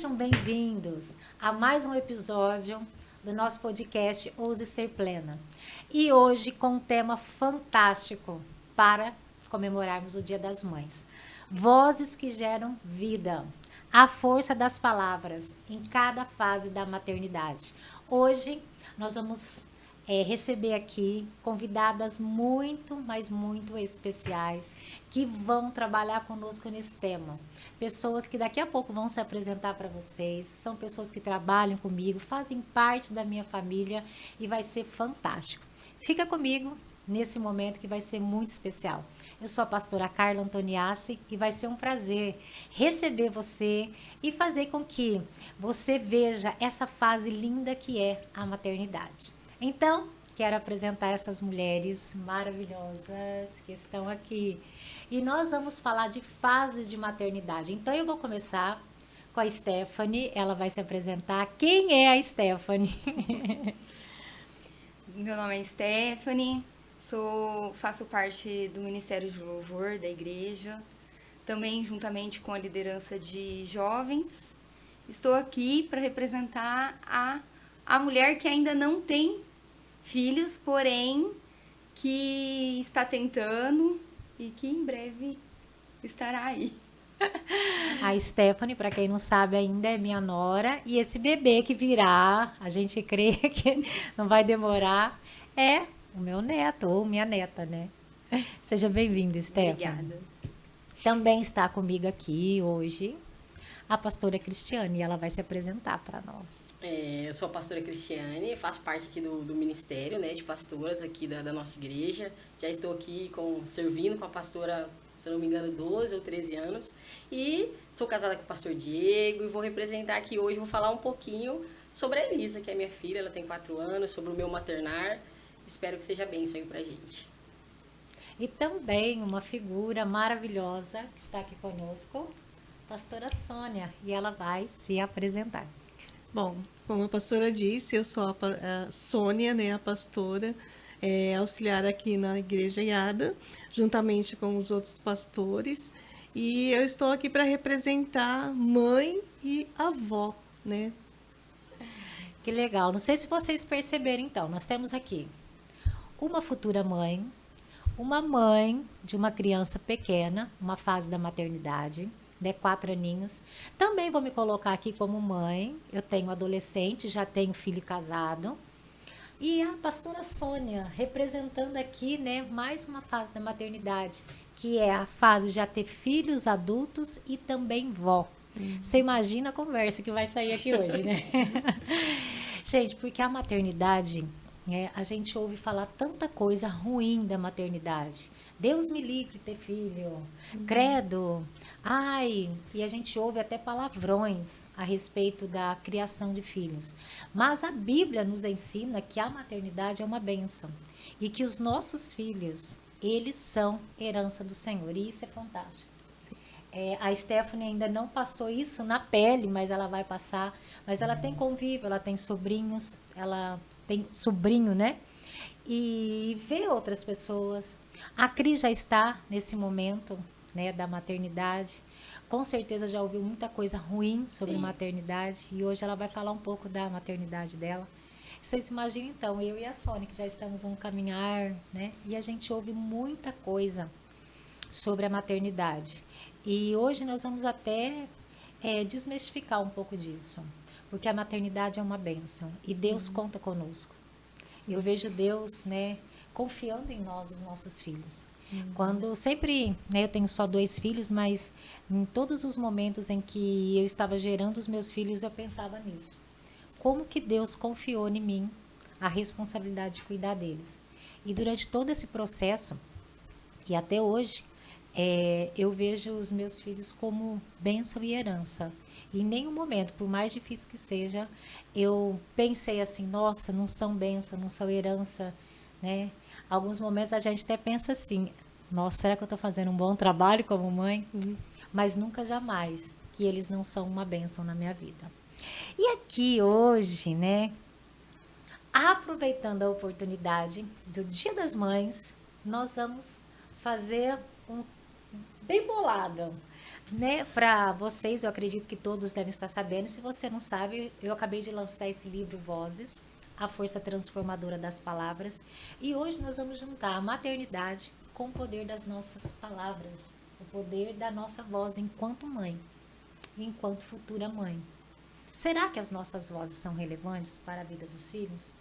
Sejam bem-vindos a mais um episódio do nosso podcast Ouse Ser Plena. E hoje com um tema fantástico para comemorarmos o Dia das Mães. Vozes que geram vida. A força das palavras em cada fase da maternidade. Hoje nós vamos receber aqui convidadas muito, mas muito especiais que vão trabalhar conosco nesse tema. Pessoas que daqui a pouco vão se apresentar para vocês, são pessoas que trabalham comigo, fazem parte da minha família e vai ser fantástico. Fica comigo nesse momento que vai ser muito especial. Eu sou a pastora Carla Antoniassi e vai ser um prazer receber você e fazer com que você veja essa fase linda que é a maternidade. Então, quero apresentar essas mulheres maravilhosas que estão aqui. E nós vamos falar de fases de maternidade. Então, eu vou começar com a Stephanie. Ela vai se apresentar. Quem é a Stephanie? Meu nome é Stephanie, faço parte do Ministério de Louvor da igreja, também juntamente com a liderança de jovens. Estou aqui para representar a mulher que ainda não tem filhos, porém que está tentando e que em breve estará aí. A Stephanie, para quem não sabe ainda, é minha nora. E esse bebê que virá, a gente crê que não vai demorar, é o meu neto ou minha neta, né? Seja bem-vinda, Stephanie. Obrigada. Também está comigo aqui hoje a pastora Cristiane e ela vai se apresentar para nós. Eu sou a pastora Cristiane, faço parte aqui do ministério, né, de pastoras aqui da nossa igreja. Já estou aqui servindo com a pastora, se eu não me engano, 12 ou 13 anos. E sou casada com o pastor Diego e vou representar aqui hoje, vou falar um pouquinho sobre a Elisa, que é minha filha, ela tem 4 anos, sobre o meu maternar. Espero que seja bênção aí pra gente. E também uma figura maravilhosa que está aqui conosco, pastora Sônia, e ela vai se apresentar. Bom, como a pastora disse, eu sou a Sônia, né, a pastora, auxiliar aqui na Igreja IADA, juntamente com os outros pastores, e eu estou aqui para representar mãe e avó, né? Que legal. Não sei se vocês perceberam, então, nós temos aqui uma futura mãe, uma mãe de uma criança pequena, uma fase da maternidade, né, 4 aninhos. Também vou me colocar aqui como mãe. Eu tenho adolescente, já tenho filho casado. E a pastora Sônia, representando aqui, né, mais uma fase da maternidade, que é a fase de já ter filhos adultos e também vó. Você imagina a conversa que vai sair aqui hoje, né? Gente, porque a maternidade, a gente ouve falar tanta coisa ruim da maternidade. Deus me livre ter filho, credo, ai, e a gente ouve até palavrões a respeito da criação de filhos. Mas a Bíblia nos ensina que a maternidade é uma bênção e que os nossos filhos, eles são herança do Senhor, e isso é fantástico. A Stephanie ainda não passou isso na pele, mas ela vai passar. Mas ela tem convívio, ela tem sobrinhos, ela tem sobrinho, né? E vê outras pessoas. A Cris já está nesse momento, né, da maternidade. Com certeza já ouviu muita coisa ruim sobre maternidade. E hoje ela vai falar um pouco da maternidade dela. Vocês imaginam, então, eu e a Sônia, que já estamos num caminhar, né? E a gente ouve muita coisa sobre a maternidade. E hoje nós vamos até desmistificar um pouco disso. Porque a maternidade é uma bênção. E Deus conta conosco. Eu vejo Deus, né, confiando em nós, os nossos filhos. Quando sempre, né, eu tenho só 2 filhos, mas em todos os momentos em que eu estava gerando os meus filhos, eu pensava nisso. Como que Deus confiou em mim a responsabilidade de cuidar deles? E durante todo esse processo, e até hoje, eu vejo os meus filhos como bênção e herança. E em nenhum momento, por mais difícil que seja, eu pensei assim, nossa, não são bênção, não são herança, né? Alguns momentos a gente até pensa assim, nossa, será que eu estou fazendo um bom trabalho como mãe? Mas nunca, jamais, que eles não são uma bênção na minha vida. E aqui hoje, né, aproveitando a oportunidade do Dia das Mães, nós vamos fazer um bem bolado. Né, para vocês, eu acredito que todos devem estar sabendo. Se você não sabe, eu acabei de lançar esse livro Vozes, a força transformadora das palavras. E hoje nós vamos juntar a maternidade com o poder das nossas palavras, o poder da nossa voz enquanto mãe, enquanto futura mãe. Será que as nossas vozes são relevantes para a vida dos filhos?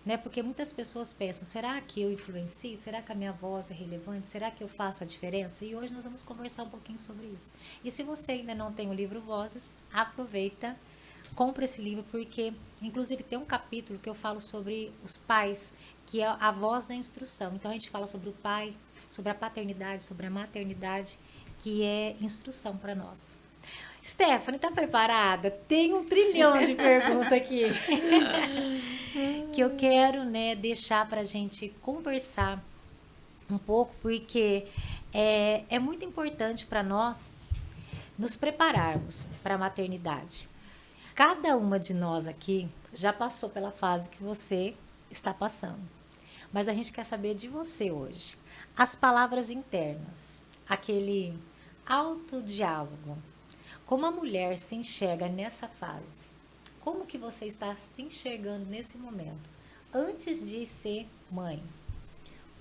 Né? Porque muitas pessoas pensam, será que eu influencio? Será que a minha voz é relevante? Será que eu faço a diferença? E hoje nós vamos conversar um pouquinho sobre isso. E se você ainda não tem o livro Vozes, aproveita, compra esse livro, porque inclusive tem um capítulo que eu falo sobre os pais, que é a voz da instrução. Então a gente fala sobre o pai, sobre a paternidade, sobre a maternidade, que é instrução para nós. Stephanie, tá preparada? Tem 1 trilhão de perguntas aqui. Que eu quero, né, deixar para a gente conversar um pouco, porque é muito importante para nós nos prepararmos para a maternidade. Cada uma de nós aqui já passou pela fase que você está passando. Mas a gente quer saber de você hoje. As palavras internas, aquele autodiálogo. Como a mulher se enxerga nessa fase? Como que você está se enxergando nesse momento, antes de ser mãe?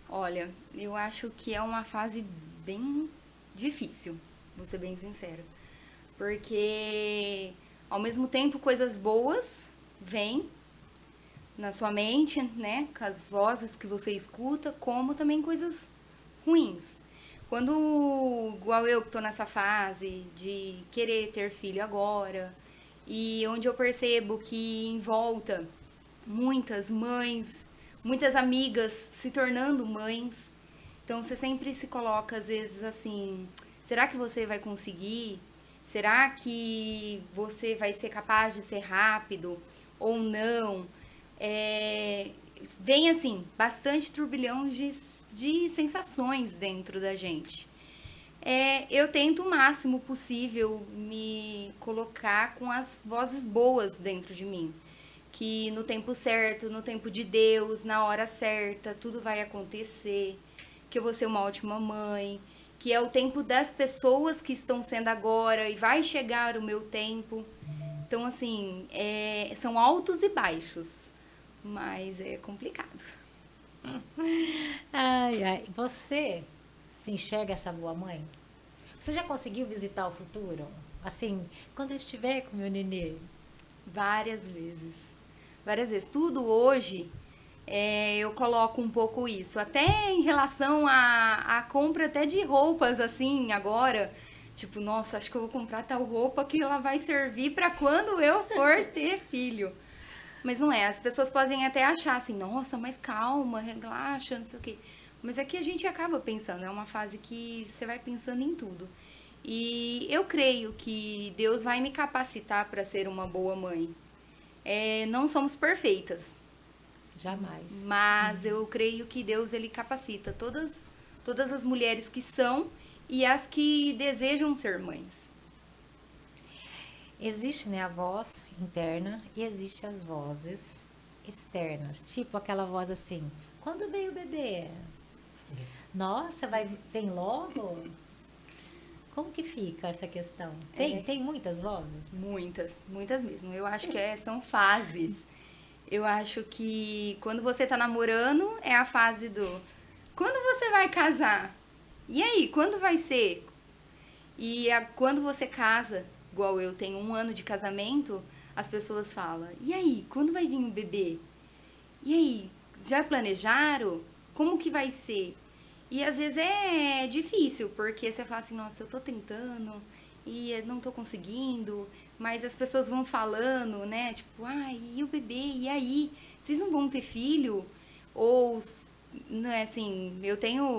Olha, eu acho que é uma fase bem difícil, vou ser bem sincera. Porque, ao mesmo tempo, coisas boas vêm na sua mente, né? Com as vozes que você escuta, como também coisas ruins. Quando, igual eu que tô nessa fase de querer ter filho agora, e onde eu percebo que em volta muitas mães, muitas amigas se tornando mães, então você sempre se coloca às vezes assim, será que você vai conseguir? Será que você vai ser capaz de ser rápido ou não? Vem assim, bastante turbilhão de sensações dentro da gente. Eu tento o máximo possível me colocar com as vozes boas dentro de mim. Que no tempo certo, no tempo de Deus, na hora certa, tudo vai acontecer. Que eu vou ser uma ótima mãe. Que é o tempo das pessoas que estão sendo agora e vai chegar o meu tempo. Então, assim, são altos e baixos. Mas é complicado. Ai, ai. Você se enxerga essa boa mãe? Você já conseguiu visitar o futuro? Assim, quando eu estiver com meu nenê? Várias vezes. Várias vezes. Tudo hoje, eu coloco um pouco isso. Até em relação à compra até de roupas, assim, agora. Tipo, nossa, acho que eu vou comprar tal roupa que ela vai servir para quando eu for ter filho. Mas não é. As pessoas podem até achar assim, nossa, mas calma, relaxa, não sei o quê. Mas é que a gente acaba pensando, é uma fase que você vai pensando em tudo. E eu creio que Deus vai me capacitar para ser uma boa mãe. Não somos perfeitas. Jamais. Mas eu creio que Deus, ele capacita todas as mulheres que são e as que desejam ser mães. Existe, né, a voz interna e existe as vozes externas. Tipo aquela voz assim, quando vem o bebê? Nossa, vem logo? Como que fica essa questão? Tem muitas vozes? Muitas mesmo. Eu acho que são fases. Eu acho que quando você tá namorando, é a fase do... Quando você vai casar? E aí, quando vai ser? E quando você casa, igual eu tenho 1 ano de casamento, as pessoas falam, e aí, quando vai vir o bebê? E aí, já planejaram? Como que vai ser? E às vezes é difícil, porque você fala assim, nossa, eu tô tentando e não tô conseguindo, mas as pessoas vão falando, né? Tipo, ai, e o bebê? E aí? Vocês não vão ter filho? Ou, né, assim,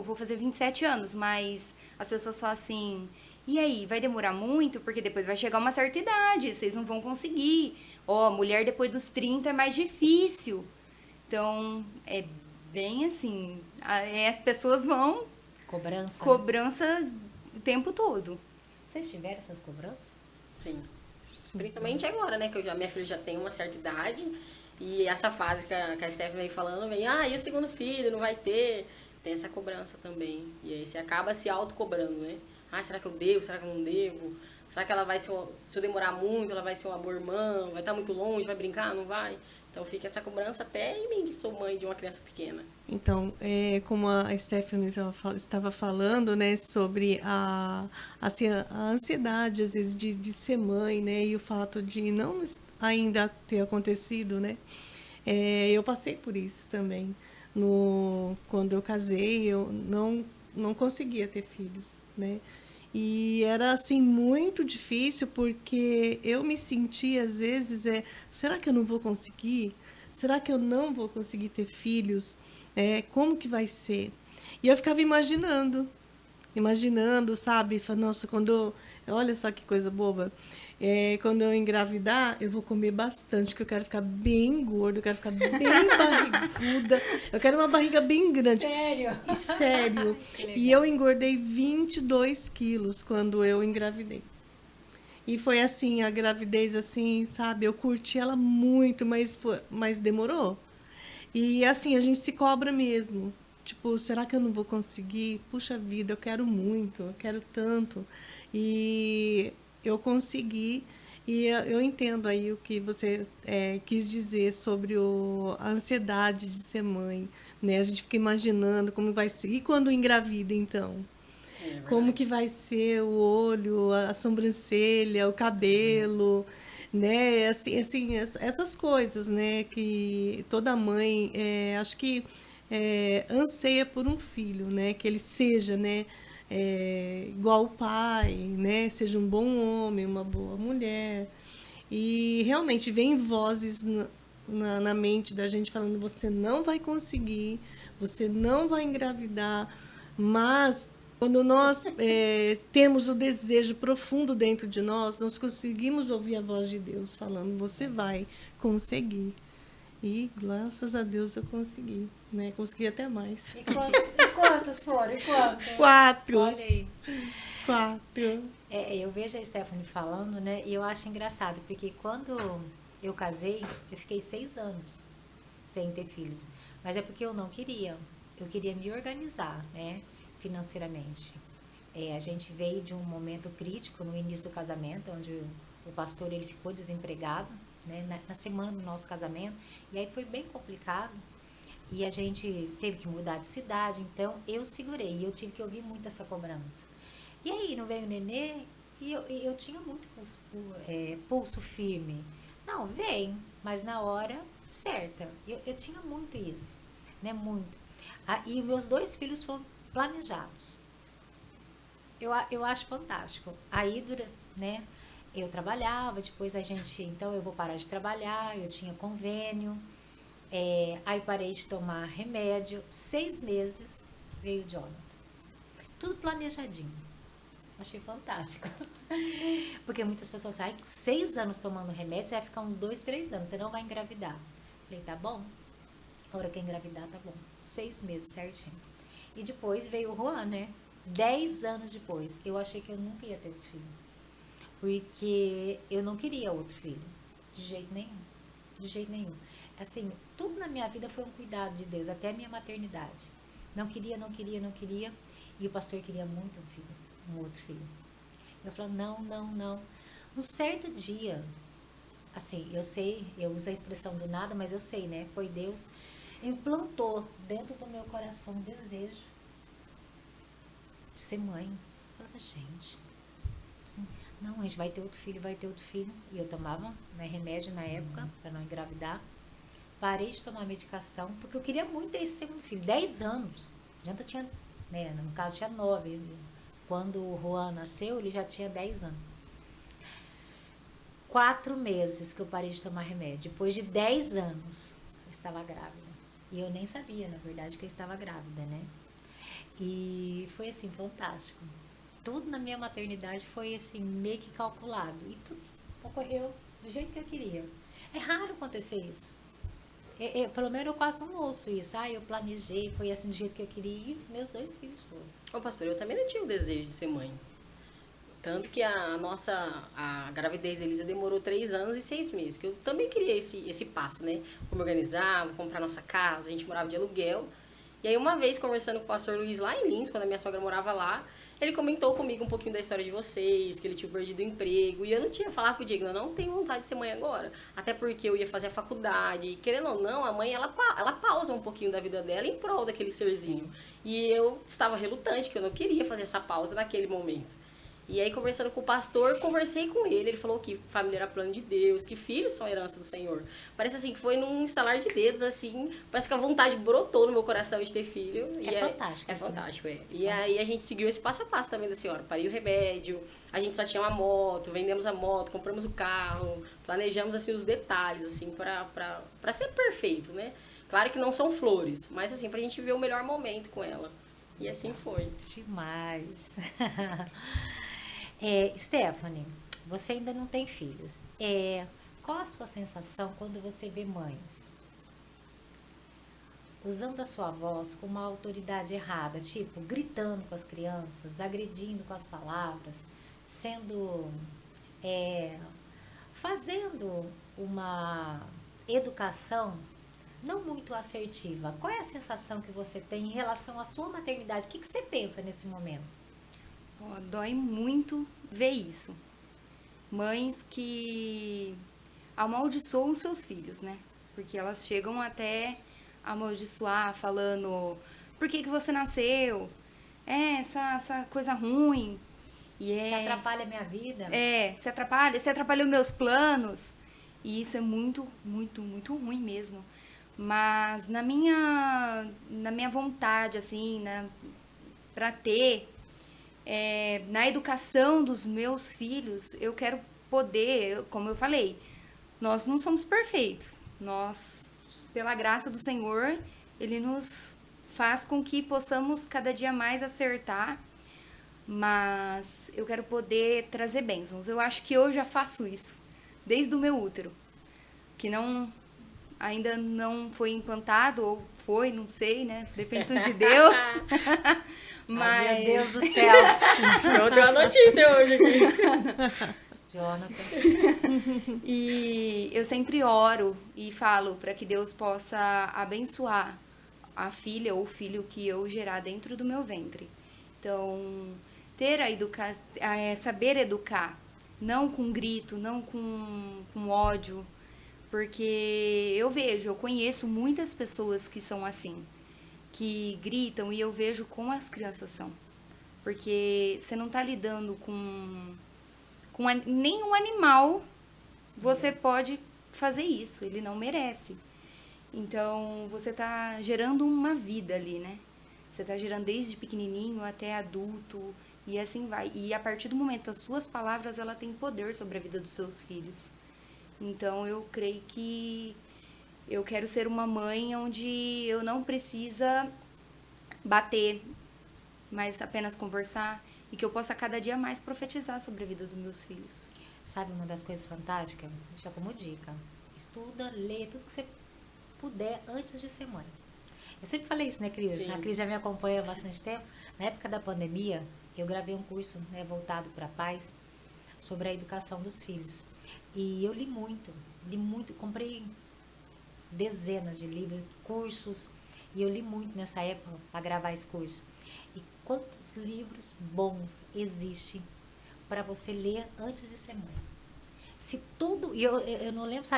vou fazer 27 anos, mas as pessoas falam assim, e aí, vai demorar muito? Porque depois vai chegar uma certa idade, vocês não vão conseguir. Ó, mulher depois dos 30 é mais difícil. Então, é bem assim, as pessoas vão... Cobrança? Cobrança o tempo todo. Vocês tiveram essas cobranças? Sim. Principalmente agora, né? Que minha filha já tem uma certa idade. E essa fase que a Stephanie vem falando, e o segundo filho não vai ter? Tem essa cobrança também. E aí você acaba se autocobrando, né? Ah, será que eu devo? Será que eu não devo? Será que ela vai ser, se eu demorar muito, ela vai ser uma boa irmã? Vai estar muito longe, vai brincar? Não vai? Então fica essa cobrança até em mim, que sou mãe de uma criança pequena. Então, como a Stephanie estava falando, né, sobre assim, a ansiedade, às vezes, de ser mãe, né, e o fato de não ainda ter acontecido, né, eu passei por isso também. Quando eu casei, eu não conseguia ter filhos, né, e era, assim, muito difícil, porque eu me sentia, às vezes, será que eu não vou conseguir? Será que eu não vou conseguir ter filhos? Como que vai ser? E eu ficava imaginando, sabe? Falei, nossa, olha só que coisa boba. Quando eu engravidar, eu vou comer bastante, que eu quero ficar bem gorda, eu quero ficar bem barriguda, eu quero uma barriga bem grande. Sério? Sério. Que legal. E eu engordei 22 quilos quando eu engravidei. E foi assim, a gravidez, assim, sabe? Eu curti ela muito, mas demorou. E assim, a gente se cobra mesmo. Tipo, será que eu não vou conseguir? Puxa vida, eu quero muito, eu quero tanto. E eu consegui. E eu entendo aí o que você quis dizer sobre a ansiedade de ser mãe, né? A gente fica imaginando como vai ser. E quando engravida, então? Como que vai ser o olho, a sobrancelha, o cabelo, né? Assim, essas coisas, né? Que toda mãe, acho que anseia por um filho, né? Que ele seja, né? Igual o pai, né? Seja um bom homem, uma boa mulher. E realmente vem vozes na mente da gente falando: você não vai conseguir, você não vai engravidar, mas quando nós temos o desejo profundo dentro de nós conseguimos ouvir a voz de Deus falando: você vai conseguir. E graças a Deus eu consegui, né? Consegui até mais. E quantos foram? E quantos? 4. Olha aí. 4. Eu vejo a Stephanie falando, né? E eu acho engraçado, porque quando eu casei, eu fiquei 6 anos sem ter filhos. Mas é porque eu não queria. Eu queria me organizar, né? Financeiramente. A gente veio de um momento crítico no início do casamento, onde o pastor ele ficou desempregado, né? Na semana do nosso casamento. E aí foi bem complicado. E a gente teve que mudar de cidade. Então eu segurei. E eu tive que ouvir muito essa cobrança. E aí, não veio o nenê? E eu tinha muito pulso firme. Não, vem, mas na hora certa. Eu tinha muito isso, né? Muito. E meus 2 filhos foram planejados. Eu acho fantástico. Aí, né? Eu trabalhava, depois então eu vou parar de trabalhar, eu tinha convênio. Aí parei de tomar remédio. 6 meses veio o Jonathan. Tudo planejadinho. Achei fantástico. Porque muitas pessoas falam, 6 anos tomando remédio, você vai ficar uns 2, 3 anos, você não vai engravidar. Falei, tá bom. A hora que engravidar, tá bom. 6 meses certinho. E depois veio o Juan, né? 10 anos depois. Eu achei que eu nunca ia ter outro filho. Porque eu não queria outro filho. De jeito nenhum. De jeito nenhum. Assim, tudo na minha vida foi um cuidado de Deus, até a minha maternidade. Não queria. E o pastor queria muito um outro filho. Eu falei, não. Um certo dia, assim, eu uso a expressão do nada, mas eu sei, né? Foi Deus, implantou dentro do meu coração um desejo de ser mãe. Eu falava, gente, assim, não, a gente vai ter outro filho. E eu tomava, né, remédio na época, para não engravidar. Parei de tomar medicação, porque eu queria muito ter esse segundo filho. 10 anos. A Janta tinha, né, no caso, tinha 9. Quando o Juan nasceu, ele já tinha 10 anos. 4 meses que eu parei de tomar remédio. Depois de 10 anos, eu estava grávida. E eu nem sabia, na verdade, que eu estava grávida, né? E foi, assim, fantástico. Tudo na minha maternidade foi, assim, meio que calculado. E tudo ocorreu do jeito que eu queria. É raro acontecer isso. Pelo menos eu quase não ouço isso. Eu planejei, foi assim do jeito que eu queria. E os meus 2 filhos foram. Ô, pastor, eu também não tinha o desejo de ser mãe. Tanto que a gravidez da Elisa demorou 3 anos e 6 meses. Que eu também queria esse passo, né? Vou me organizar, vou comprar nossa casa. A gente morava de aluguel. E aí, uma vez, conversando com o pastor Luiz lá em Lins, quando a minha sogra morava lá, ele comentou comigo um pouquinho da história de vocês, que ele tinha perdido o emprego. E eu não tinha falado pro Diego, eu não tenho vontade de ser mãe agora. Até porque eu ia fazer a faculdade. E, querendo ou não, a mãe, ela pausa um pouquinho da vida dela em prol daquele serzinho. E eu estava relutante, que eu não queria fazer essa pausa naquele momento. E aí, conversando com o pastor, conversei com ele. Ele falou que família era plano de Deus, que filhos são herança do Senhor. Parece assim que foi num estalar de dedos, assim. Parece que a vontade brotou no meu coração de ter filho. Fantástico. É fantástico, é. E aí a gente seguiu esse passo a passo também da senhora. Parei o remédio, a gente só tinha uma moto, vendemos a moto, compramos o carro, planejamos assim os detalhes, assim, pra ser perfeito, né? Claro que não são flores, mas assim, pra gente ver o melhor momento com ela. E assim foi. Demais. Stephanie, você ainda não tem filhos. Qual a sua sensação quando você vê mães usando a sua voz com uma autoridade errada, tipo, gritando com as crianças, agredindo com as palavras, sendo, fazendo uma educação não muito assertiva? Qual é a sensação que você tem em relação à sua maternidade? O que você pensa nesse momento? Ó, dói muito ver isso. Mães que amaldiçoam seus filhos, né? Porque elas chegam até a amaldiçoar, falando: por que você nasceu? Essa coisa ruim. Se atrapalha a minha vida? Se atrapalha os meus planos. E isso é muito, muito, muito ruim mesmo. Mas na minha vontade, assim, né, pra ter, na educação dos meus filhos, eu quero poder, como eu falei, nós não somos perfeitos. Nós, pela graça do Senhor, Ele nos faz com que possamos cada dia mais acertar, mas eu quero poder trazer bênçãos. Eu acho que eu já faço isso, desde o meu útero, que ainda não foi implantado, ou foi, não sei, né? Depende tudo de Deus. Mas... Ai, meu Deus do céu. Eu tenho uma notícia hoje aqui. Jonathan. E eu sempre oro e falo para que Deus possa abençoar a filha ou o filho que eu gerar dentro do meu ventre. Então, ter saber educar, não com grito, não com ódio, porque eu conheço muitas pessoas que são assim, que gritam, e eu vejo como as crianças são. Porque você não está lidando com nenhum animal, você pode fazer isso, ele não merece. Então, você está gerando uma vida ali, né? Você está gerando desde pequenininho até adulto, e assim vai. E a partir do momento, as suas palavras, ela tem poder sobre a vida dos seus filhos. Então, eu creio que eu quero ser uma mãe onde eu não precisa bater, mas apenas conversar, e que eu possa cada dia mais profetizar sobre a vida dos meus filhos. Sabe uma das coisas fantásticas? Já como dica. Estuda, lê, tudo que você puder antes de ser mãe. Eu sempre falei isso, né, Cris? Sim. A Cris já me acompanha há bastante tempo. Na época da pandemia, eu gravei um curso, né, voltado para pais, sobre a educação dos filhos. E eu li muito, comprei dezenas de livros, cursos, e eu li muito nessa época para gravar esse curso. E quantos livros bons existem para você ler antes de ser mãe? Se tudo, e eu não lembro,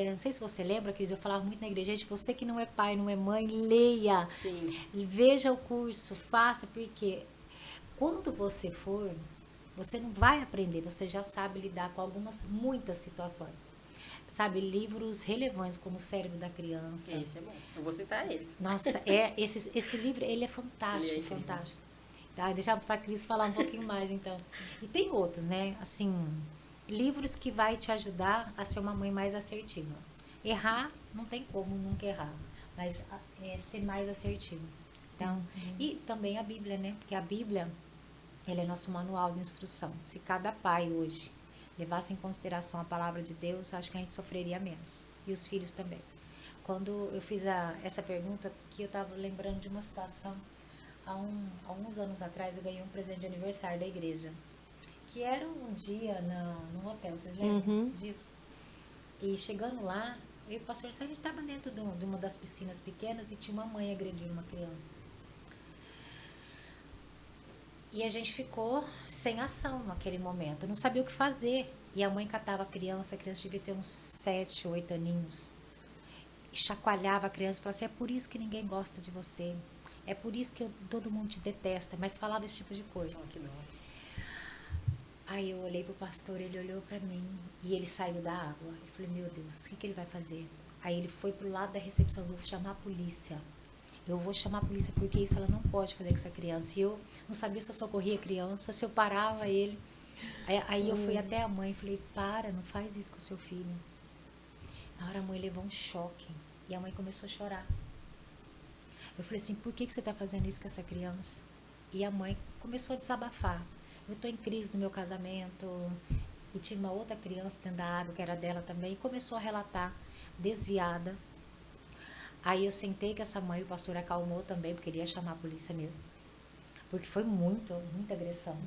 não sei se você lembra, Cris, eu falava muito na igreja: gente, você que não é pai, não é mãe, leia, Sim. veja o curso, faça, porque quando você for, você não vai aprender, você já sabe lidar com muitas situações. Sabe, livros relevantes como O Cérebro da Criança. Esse é bom. Eu vou citar ele. Nossa, esse livro, ele é fantástico, Ele é incrível. fantástico. Tá, deixa para a Cris falar um pouquinho mais, então. E tem outros, né? Assim, livros que vai te ajudar a ser uma mãe mais assertiva. Errar, não tem como nunca errar, mas ser mais assertivo. Então, e também a Bíblia, né? Porque a Bíblia, ela é nosso manual de instrução. Se cada pai hoje levasse em consideração a palavra de Deus, acho que a gente sofreria menos. E os filhos também. Quando eu fiz essa pergunta, que eu estava lembrando de uma situação, há uns anos atrás, eu ganhei um presente de aniversário da igreja, que era um dia num hotel, vocês lembram disso? E chegando lá, eu e o pastor, a gente estava dentro de uma das piscinas pequenas e tinha uma mãe agredindo uma criança. E a gente ficou sem ação naquele momento, não sabia o que fazer. E a mãe catava a criança devia ter uns 7, 8 aninhos. E chacoalhava a criança e falava assim, é por isso que ninguém gosta de você. É por isso que todo mundo te detesta. Mas falava esse tipo de coisa. Oh, que dó. Aí eu olhei pro pastor, ele olhou pra mim e ele saiu da água. Eu falei, meu Deus, o que ele vai fazer? Aí ele foi pro lado da recepção, eu vou chamar a polícia. Eu vou chamar a polícia porque isso ela não pode fazer com essa criança. E eu não sabia se eu socorria a criança, se eu parava ele. Aí eu fui até a mãe e falei, para, não faz isso com o seu filho. Na hora a mãe levou um choque e a mãe começou a chorar. Eu falei assim, por que você está fazendo isso com essa criança? E a mãe começou a desabafar. Eu estou em crise no meu casamento. E tinha uma outra criança dentro da água, que era dela também. E começou a relatar, desviada. Aí eu sentei com essa mãe, o pastor acalmou também, porque ele ia chamar a polícia mesmo. Porque foi muita agressão.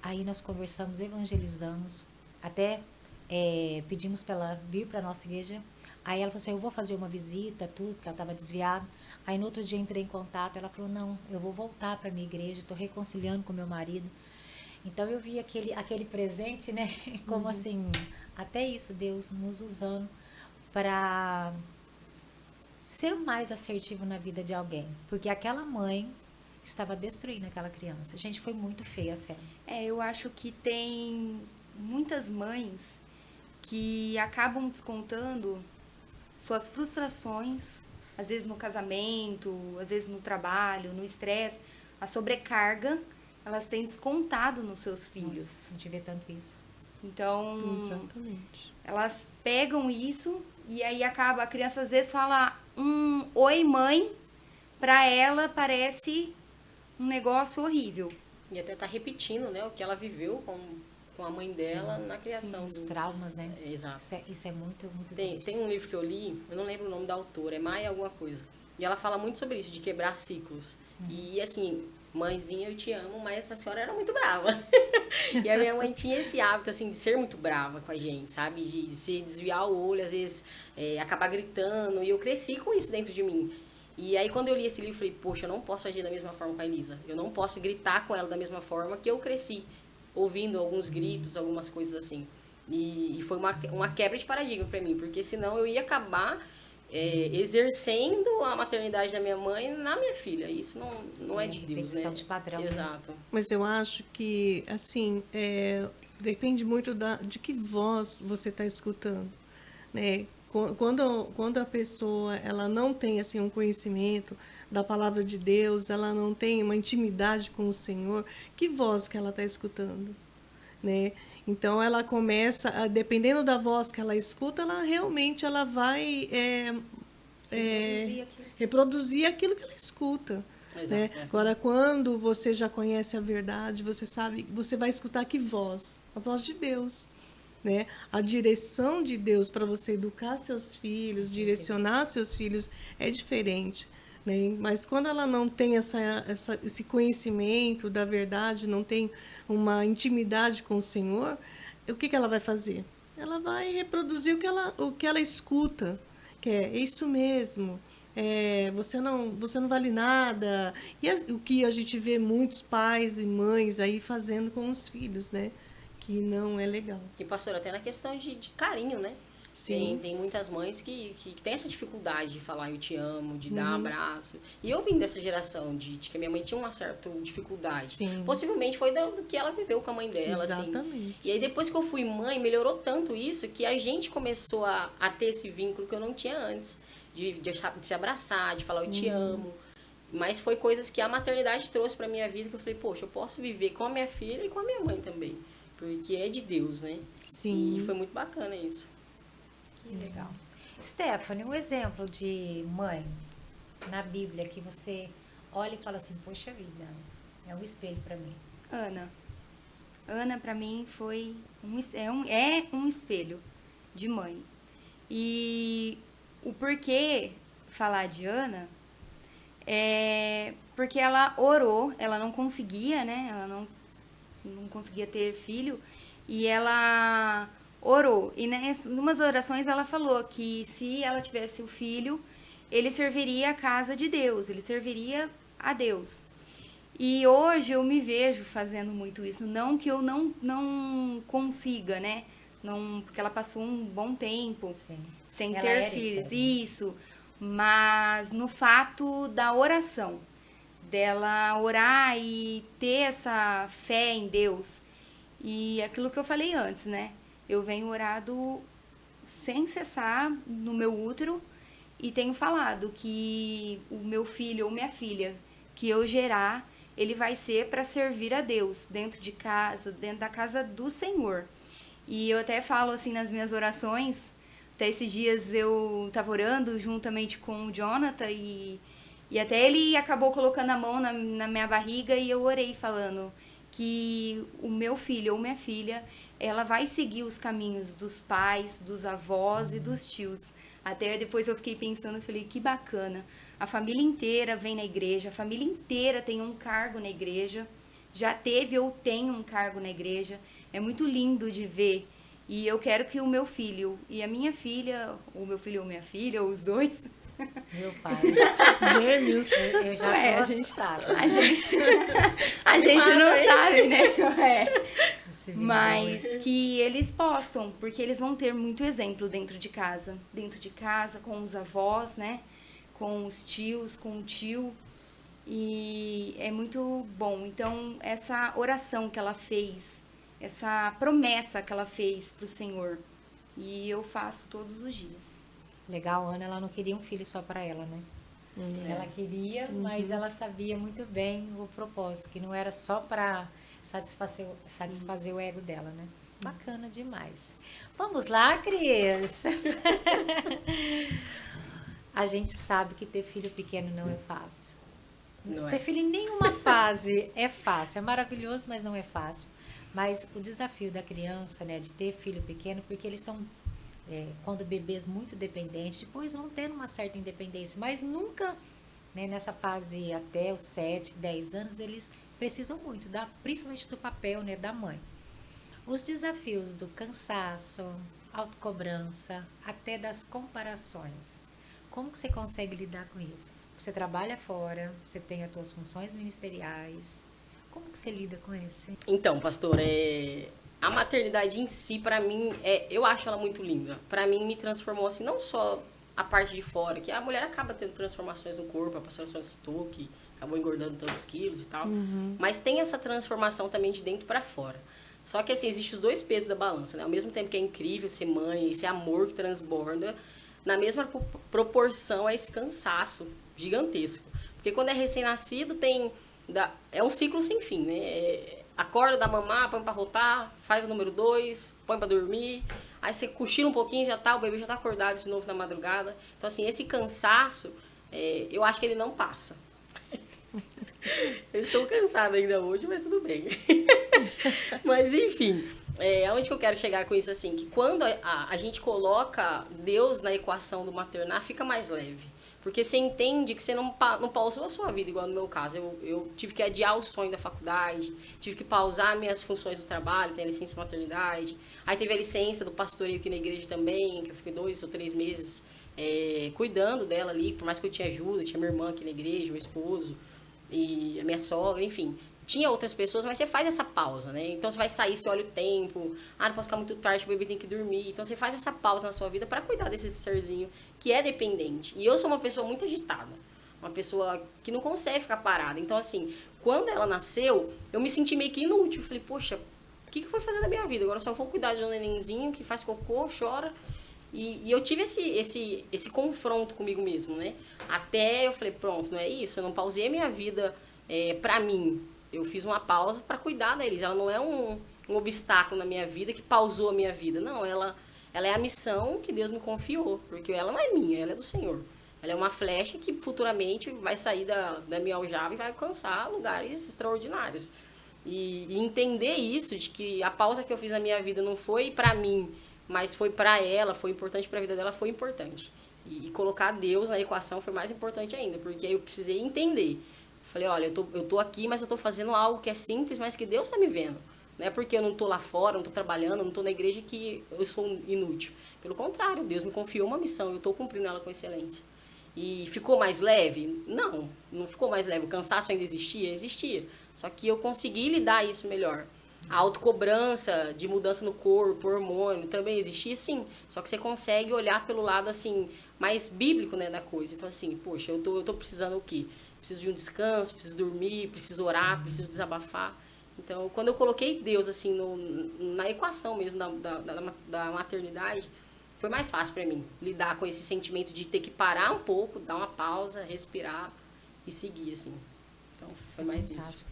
Aí nós conversamos, evangelizamos. Até pedimos para ela vir para a nossa igreja. Aí ela falou assim, eu vou fazer uma visita, tudo, porque ela estava desviada. Aí no outro dia entrei em contato, ela falou, não, eu vou voltar para a minha igreja, estou reconciliando com meu marido. Então eu vi aquele presente, né? Como assim, até isso, Deus nos usando para ser mais assertivo na vida de alguém. Porque aquela mãe estava destruindo aquela criança. Gente, foi muito feia a cena. Eu acho que tem muitas mães que acabam descontando suas frustrações, às vezes no casamento, às vezes no trabalho, no estresse, a sobrecarga, elas têm descontado nos seus filhos. Nossa, a gente vê tanto isso. Então, Exatamente. elas pegam isso e aí acaba, a criança às vezes fala oi mãe, pra ela parece um negócio horrível. E até tá repetindo, né, o que ela viveu com a mãe dela na criação. Os traumas, né? Exato. Isso é muito Tem triste. um livro que eu li, eu não lembro o nome da autora, é Maia alguma coisa. E ela fala muito sobre isso, de quebrar ciclos. E assim, mãezinha, eu te amo, mas essa senhora era muito brava. E a minha mãe tinha esse hábito, assim, de ser muito brava com a gente, sabe? De se desviar o olho, às vezes acabar gritando. E eu cresci com isso dentro de mim. E aí, quando eu li esse livro, eu falei, poxa, eu não posso agir da mesma forma com a Elisa. Eu não posso gritar com ela da mesma forma que eu cresci, ouvindo alguns gritos, algumas coisas assim. E foi uma quebra de paradigma para mim, porque senão eu ia acabar exercendo a maternidade da minha mãe na minha filha. Isso não é de Deus, né? Repetição de padrão, né? Exato. Mas eu acho que, assim, depende muito de que voz você está escutando, né? Quando a pessoa ela não tem assim um conhecimento da palavra de Deus, ela não tem uma intimidade com o Senhor, que voz que ela está escutando, né? Então ela começa, dependendo da voz que ela escuta, ela realmente vai reproduzir aquilo que ela escuta. Exato, Né? Agora, quando você já conhece a verdade, você sabe, você vai escutar que voz? A voz de Deus. Né? A direção de Deus para você educar seus filhos, direcionar seus filhos é diferente. Né? Mas quando ela não tem esse conhecimento da verdade, não tem uma intimidade com o Senhor, o que ela vai fazer? Ela vai reproduzir o que ela escuta, que é isso mesmo. Você não vale nada. E o que a gente vê muitos pais e mães aí fazendo com os filhos, né? Que não é legal. E, pastora, até na questão de carinho, né? Sim. Tem muitas mães que têm essa dificuldade de falar eu te amo, de dar um abraço. E eu vim dessa geração de que a minha mãe tinha uma certa dificuldade. Sim. Possivelmente foi do que ela viveu com a mãe dela. Exatamente. Assim. E aí depois que eu fui mãe, melhorou tanto isso que a gente começou a ter esse vínculo que eu não tinha antes. De se abraçar, de falar eu te amo. Mas foi coisas que a maternidade trouxe pra minha vida que eu falei, poxa, eu posso viver com a minha filha e com a minha mãe também. Porque é de Deus, né? Sim. E foi muito bacana isso. Que legal. Stephanie, um exemplo de mãe na Bíblia que você olha e fala assim, poxa vida, é um espelho para mim. Ana para mim foi um espelho de mãe. E o porquê falar de Ana é porque ela orou, ela não conseguia, né? Ela não conseguia ter filho e ela orou. E em umas orações ela falou que se ela tivesse o filho, ele serviria a casa de Deus, ele serviria a Deus. E hoje eu me vejo fazendo muito isso. Não que eu não consiga, né? Não, porque ela passou um bom tempo Sim. sem Ela ter era filhos. estéril. Isso. Mas no fato da oração, dela orar e ter essa fé em Deus. E aquilo que eu falei antes, né? Eu venho orado sem cessar no meu útero e tenho falado que o meu filho ou minha filha que eu gerar, ele vai ser para servir a Deus dentro de casa, dentro da casa do Senhor. E eu até falo assim nas minhas orações, até esses dias eu estava orando juntamente com o Jonathan e até ele acabou colocando a mão na minha barriga e eu orei falando que o meu filho ou minha filha, ela vai seguir os caminhos dos pais, dos avós e dos tios. Até depois eu fiquei pensando, eu falei, que bacana. A família inteira vem na igreja, a família inteira tem um cargo na igreja, já teve ou tem um cargo na igreja. É muito lindo de ver. E eu quero que o meu filho e a minha filha, ou meu filho ou minha filha, ou os dois, Meu pai. Gêmeos. Eu já Ué, tô a gente- assustada. a gente não sabe, né? Esse vídeo Mas é- que eles possam, porque eles vão ter muito exemplo dentro de casa. Dentro de casa, com os avós, né? Com os tios, com o tio. E é muito bom. Então, essa oração que ela fez, essa promessa que ela fez para o Senhor, e eu faço todos os dias. Legal, Ana, ela não queria um filho só para ela, né? É. Ela queria, mas ela sabia muito bem o propósito, que não era só para satisfazer o ego dela, né? Bacana demais. Vamos lá, Cris. A gente sabe que ter filho pequeno não é fácil. Não Ter é? filho em nenhuma fase é fácil. É maravilhoso, mas não é fácil. Mas o desafio da criança, né, de ter filho pequeno, porque eles são, quando bebês muito dependentes, depois vão tendo uma certa independência, mas nunca, né, nessa fase até os 7, 10 anos, eles precisam muito, principalmente do papel, né, da mãe. Os desafios do cansaço, autocobrança, até das comparações. Como que você consegue lidar com isso? Você trabalha fora, você tem as suas funções ministeriais. Como que você lida com isso? Então, pastor, a maternidade em si, pra mim, eu acho ela muito linda. Pra mim, me transformou assim, não só a parte de fora, que a mulher acaba tendo transformações no corpo, a pastora só citou que acabou engordando tantos quilos e tal, mas tem essa transformação também de dentro pra fora. Só que assim, existem os dois pesos da balança, né? Ao mesmo tempo que é incrível ser mãe, esse amor que transborda, na mesma proporção é esse cansaço gigantesco. Porque quando é recém-nascido, é um ciclo sem fim, né? Acorda, dá mamar, põe pra rotar, faz o número 2, põe pra dormir, aí você cochila um pouquinho, o bebê já tá acordado de novo na madrugada. Então, assim, esse cansaço, eu acho que ele não passa. Eu estou cansada ainda hoje, mas tudo bem. Mas, enfim, aonde que eu quero chegar com isso, assim, que quando a gente coloca Deus na equação do maternar, fica mais leve. Porque você entende que você não pausou a sua vida, igual no meu caso. Eu tive que adiar o sonho da faculdade, tive que pausar minhas funções do trabalho, tem a licença maternidade. Aí teve a licença do pastoreio aqui na igreja também, que eu fiquei 2 ou 3 meses cuidando dela ali, por mais que eu tinha ajuda, tinha minha irmã aqui na igreja, meu esposo, e a minha sogra, enfim. Tinha outras pessoas, mas você faz essa pausa, né? Então você vai sair, você olha o tempo. Não posso ficar muito tarde, o bebê tem que dormir. Então você faz essa pausa na sua vida para cuidar desse serzinho que é dependente. E eu sou uma pessoa muito agitada. Uma pessoa que não consegue ficar parada. Então, assim, quando ela nasceu, eu me senti meio que inútil. Falei, poxa, o que eu vou fazer da minha vida? Agora eu só vou cuidar de um nenenzinho que faz cocô, chora. E eu tive esse confronto comigo mesmo, né? Até eu falei, pronto, não é isso. Eu não pausei a minha vida pra mim. Eu fiz uma pausa para cuidar deles. Ela não é um obstáculo na minha vida que pausou a minha vida. Não, ela é a missão que Deus me confiou. Porque ela não é minha, ela é do Senhor. Ela é uma flecha que futuramente vai sair da minha aljava e vai alcançar lugares extraordinários. E entender isso, de que a pausa que eu fiz na minha vida não foi para mim, mas foi para ela, foi importante para a vida dela, foi importante. E colocar Deus na equação foi mais importante ainda, porque aí eu precisei entender. Falei, olha, eu tô aqui, mas eu tô fazendo algo que é simples, mas que Deus está me vendo. Não é porque eu não tô lá fora, não tô trabalhando, não tô na igreja que eu sou inútil. Pelo contrário, Deus me confiou uma missão, eu tô cumprindo ela com excelência. E ficou mais leve? Não, não ficou mais leve. O cansaço ainda existia? Existia. Só que eu consegui lidar isso melhor. A autocobrança de mudança no corpo, hormônio, também existia, sim. Só que você consegue olhar pelo lado, assim, mais bíblico, né, da coisa. Então, assim, poxa, eu tô precisando o quê? Preciso de um descanso, preciso dormir, preciso orar, preciso desabafar. Então, quando eu coloquei Deus, assim, na equação mesmo da maternidade, foi mais fácil para mim lidar com esse sentimento de ter que parar um pouco, dar uma pausa, respirar e seguir, assim. Então, foi mais isso.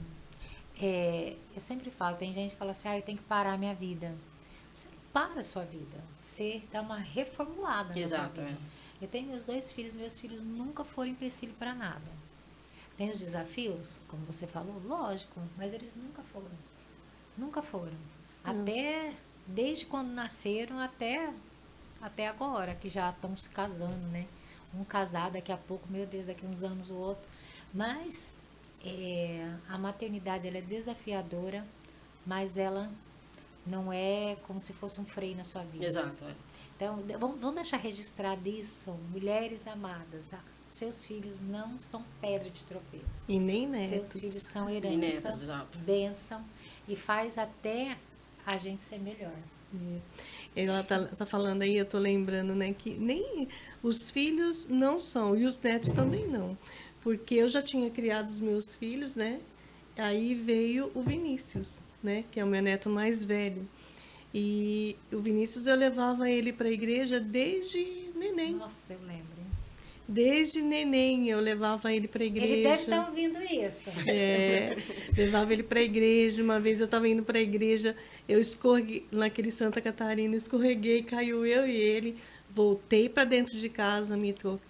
Eu sempre falo, tem gente que fala assim, eu tenho que parar a minha vida. Você não para a sua vida, você dá uma reformulada na sua vida. Eu tenho meus 2 filhos, meus filhos nunca foram empecilho para nada. Tem os desafios, como você falou, lógico, mas eles nunca foram. Nunca foram. Até, desde quando nasceram até agora, que já estão se casando, né? Um casado daqui a pouco, meu Deus, daqui a uns anos o outro. Mas a maternidade, ela é desafiadora, mas ela não é como se fosse um freio na sua vida. Exato. Então, vamos deixar registrado isso, mulheres amadas. Seus filhos não são pedra de tropeço. E nem netos. Seus filhos são herança, netos, bênção, e faz até a gente ser melhor. Ela tá falando aí, eu tô lembrando, né, que nem os filhos não são, e os netos também não. Porque eu já tinha criado os meus filhos, né? Aí veio o Vinícius, né, que é o meu neto mais velho. E o Vinícius, eu levava ele para a igreja desde neném. Nossa, eu lembro. Desde neném eu levava ele para a igreja. Ele deve estar ouvindo isso. Levava ele para a igreja. Uma vez eu estava indo para a igreja, eu escorreguei, naquele Santa Catarina, escorreguei, caiu eu e ele. Voltei para dentro de casa,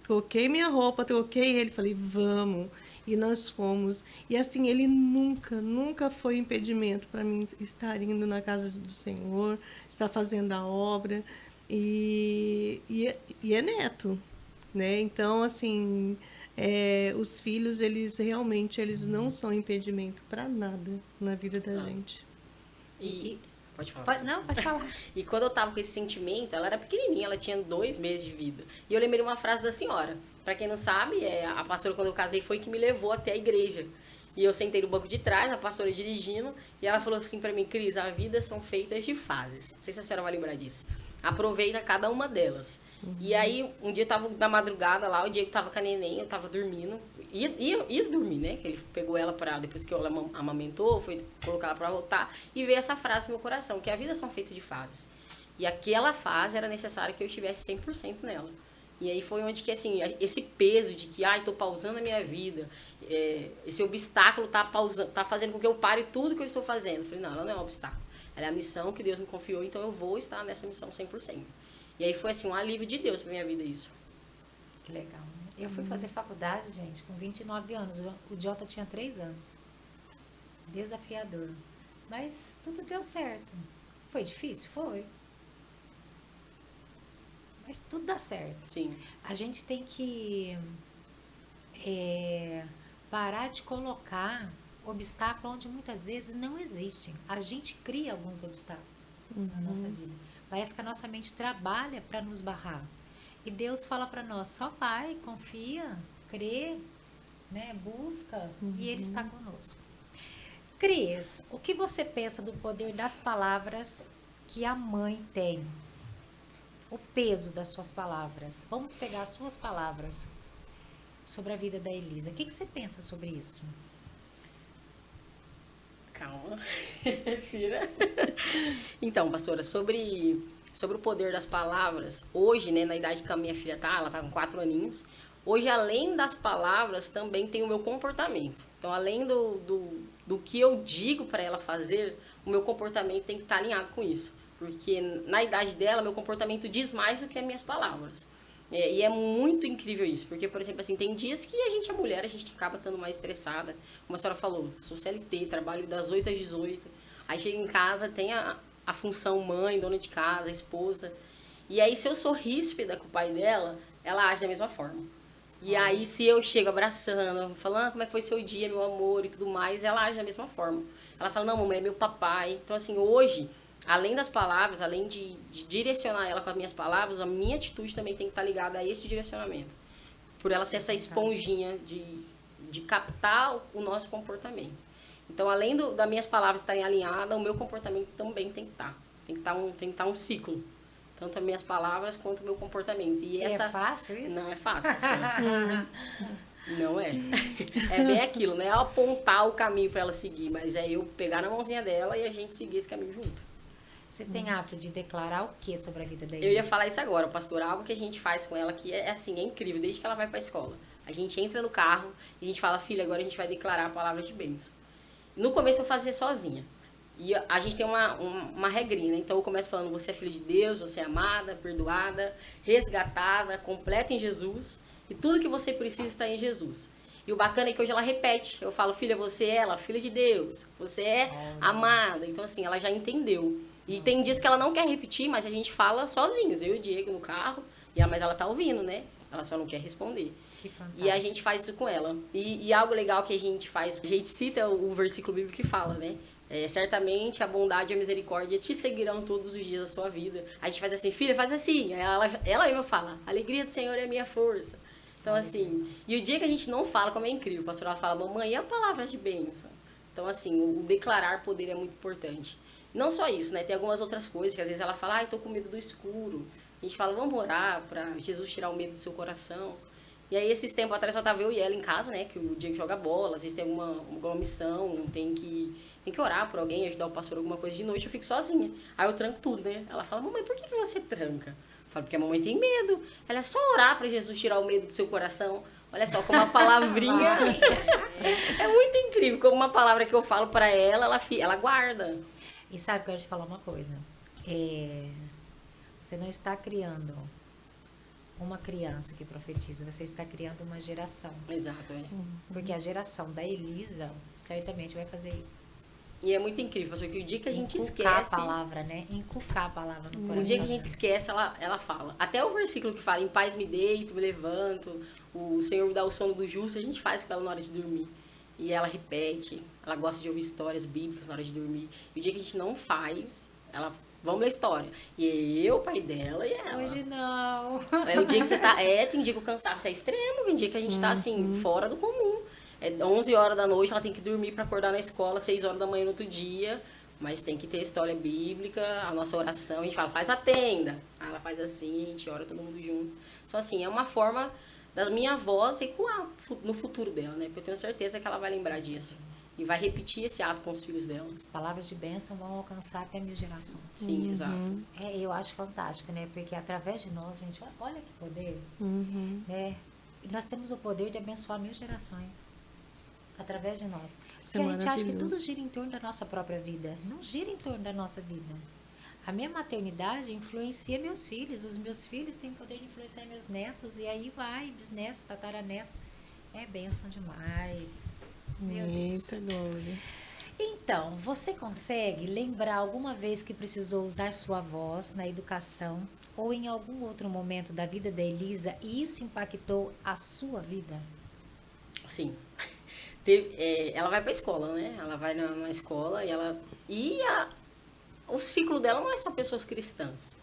troquei minha roupa, troquei ele, falei, vamos. E nós fomos. E assim, ele nunca foi impedimento para mim estar indo na casa do Senhor, estar fazendo a obra. E é neto, né? Então, assim, os filhos, eles realmente não são impedimento para nada na vida da gente. Pode falar. Pode falar. E quando eu tava com esse sentimento, ela era pequenininha, ela tinha 2 meses de vida. E eu lembrei uma frase da senhora. Pra quem não sabe, a pastora, quando eu casei, foi que me levou até a igreja. E eu sentei no banco de trás, a pastora dirigindo, e ela falou assim pra mim, Cris, a vida são feitas de fases. Não sei se a senhora vai lembrar disso. Aproveita cada uma delas. E aí, um dia eu tava na madrugada lá, o Diego tava com a neném, eu tava dormindo. Ia dormir, né? Que ele pegou ela depois que ela amamentou, foi colocar ela pra voltar. E veio essa frase no meu coração, que a vida são feitas de fases. E aquela fase era necessário que eu estivesse 100% nela. E aí foi onde que, assim, esse peso de que, tô pausando a minha vida, esse obstáculo tá fazendo com que eu pare tudo que eu estou fazendo. Eu falei, não, ela não é um obstáculo. Ela é a missão que Deus me confiou, então eu vou estar nessa missão 100%. E aí foi, assim, um alívio de Deus pra minha vida isso. Que legal. Eu fui fazer faculdade, gente, com 29 anos. O Jota tinha 3 anos. Desafiador. Mas tudo deu certo. Foi difícil? Foi. Mas tudo dá certo. Sim. A gente tem que parar de colocar obstáculo onde muitas vezes não existem. A gente cria alguns obstáculos na nossa vida. Parece que a nossa mente trabalha para nos barrar. E Deus fala para nós, só vai, confia, crê, né, busca, e Ele está conosco. Cris, o que você pensa do poder das palavras que a mãe tem? O peso das suas palavras. Vamos pegar as suas palavras sobre a vida da Elisa. O que você pensa sobre isso? Calma. Respira. Então, pastora, sobre o poder das palavras, hoje, né, na idade que a minha filha ela tá com 4 aninhos, hoje, além das palavras, também tem o meu comportamento. Então, além do que eu digo para ela fazer, o meu comportamento tem que estar alinhado com isso. Porque na idade dela, meu comportamento diz mais do que as minhas palavras. E é muito incrível isso, porque, por exemplo, assim, tem dias que a gente é mulher, a gente acaba estando mais estressada. Como a senhora falou, sou CLT, trabalho das 8 às 18. Aí chega em casa, tem a função mãe, dona de casa, esposa. E aí, se eu sou ríspida com o pai dela, ela age da mesma forma. E aí, se eu chego abraçando, falando como é que foi seu dia, meu amor e tudo mais, ela age da mesma forma. Ela fala, não, mamãe, é meu papai. Então, assim, hoje, além das palavras, além de direcionar ela com as minhas palavras, a minha atitude também tem que estar ligada a esse direcionamento. por ela ser essa esponjinha de captar o nosso comportamento. Então, além das minhas palavras estarem alinhadas, o meu comportamento também tem que estar. Tem que estar um ciclo. Tanto as minhas palavras quanto o meu comportamento. E É fácil isso? Não é fácil, pastora. Não é. É bem aquilo, né? Apontar o caminho para ela seguir, mas é eu pegar na mãozinha dela e a gente seguir esse caminho junto. Você tem hábito de declarar o que sobre a vida da Eu ia falar isso agora, pastor. Algo que a gente faz com ela que é assim, é incrível, desde que ela vai para a escola. A gente entra no carro e a gente fala, filha, agora a gente vai declarar a palavra de bênção. No começo eu fazia sozinha. E a gente tem uma regrinha, né? Então eu começo falando, você é filha de Deus, você é amada, perdoada, resgatada, completa em Jesus. E tudo que você precisa está em Jesus. E o bacana é que hoje ela repete. Eu falo, filha, você é ela, filha de Deus. Você é amada. Então assim, ela já entendeu. E tem dias que ela não quer repetir, mas a gente fala sozinhos. Eu e o Diego no carro. Mas ela tá ouvindo, né? Ela só não quer responder. Que fantástico. E a gente faz isso com ela. E algo legal que a gente faz, a gente cita o versículo bíblico que fala, né? Certamente a bondade e a misericórdia te seguirão todos os dias da sua vida. A gente faz assim, filha, faz assim. Aí ela mesma fala, a alegria do Senhor é a minha força. Então assim, e o dia que a gente não fala, como é incrível, a pastora fala, mamãe, é a palavra de bênção. Então assim, o declarar poder é muito importante. Não só isso, né? Tem algumas outras coisas que às vezes ela fala, tô com medo do escuro. A gente fala, vamos orar para Jesus tirar o medo do seu coração. E aí, esses tempos atrás, só tava eu e ela em casa, né? Que o Diego joga bola, às vezes tem alguma missão, tem que orar por alguém, ajudar o pastor alguma coisa de noite, eu fico sozinha. Aí eu tranco tudo, né? Ela fala, mamãe, por que você tranca? Eu falo, porque a mamãe tem medo. Ela é só orar para Jesus tirar o medo do seu coração. Olha só, como uma palavrinha... é muito incrível, como uma palavra que eu falo para ela guarda. E sabe que eu quero te falar uma coisa? Você não está criando uma criança que profetiza, você está criando uma geração. Exato, é. Porque a geração da Elisa certamente vai fazer isso. E é muito incrível, pastor, que o dia que a gente Inculcar esquece... a palavra, né? Inculcar a palavra no coração. O dia que a gente esquece, ela fala. Até o versículo que fala, em paz me deito, me levanto, o Senhor me dá o sono do justo, a gente faz com ela na hora de dormir. E ela repete, ela gosta de ouvir histórias bíblicas na hora de dormir. E o dia que a gente não faz, ela... Vamos ler a história. E eu, o pai dela e ela. Hoje não. É o dia que você tá... tem dia que o cansaço é extremo, tem dia que a gente tá, assim, fora do comum. 11 horas da noite, ela tem que dormir para acordar na escola, 6 horas da manhã no outro dia. Mas tem que ter a história bíblica, a nossa oração. A gente fala, faz a tenda. Aí ela faz assim, a gente ora todo mundo junto. Só assim, é uma forma da minha voz ecoar no futuro dela, né? Porque eu tenho certeza que ela vai lembrar disso. E vai repetir esse ato com os filhos dela. As palavras de bênção vão alcançar até 1000 gerações. Sim, exato. Eu acho fantástico, né? Porque através de nós, gente, olha que poder. Né? E nós temos o poder de abençoar 1000 gerações. Através de nós. Isso Porque é a gente acha que maravilhoso. tudo gira em torno da nossa própria vida. Não gira em torno da nossa vida. A minha maternidade influencia meus filhos. Os meus filhos têm poder de influenciar meus netos. E aí vai, bisnetos, tataraneto. É bênção demais. Meu Deus. Eita, glória. Então, você consegue lembrar alguma vez que precisou usar sua voz na educação ou em algum outro momento da vida da Elisa e isso impactou a sua vida? Sim. Ela vai pra escola, né? Ela vai na escola e o ciclo dela não é só pessoas cristãs.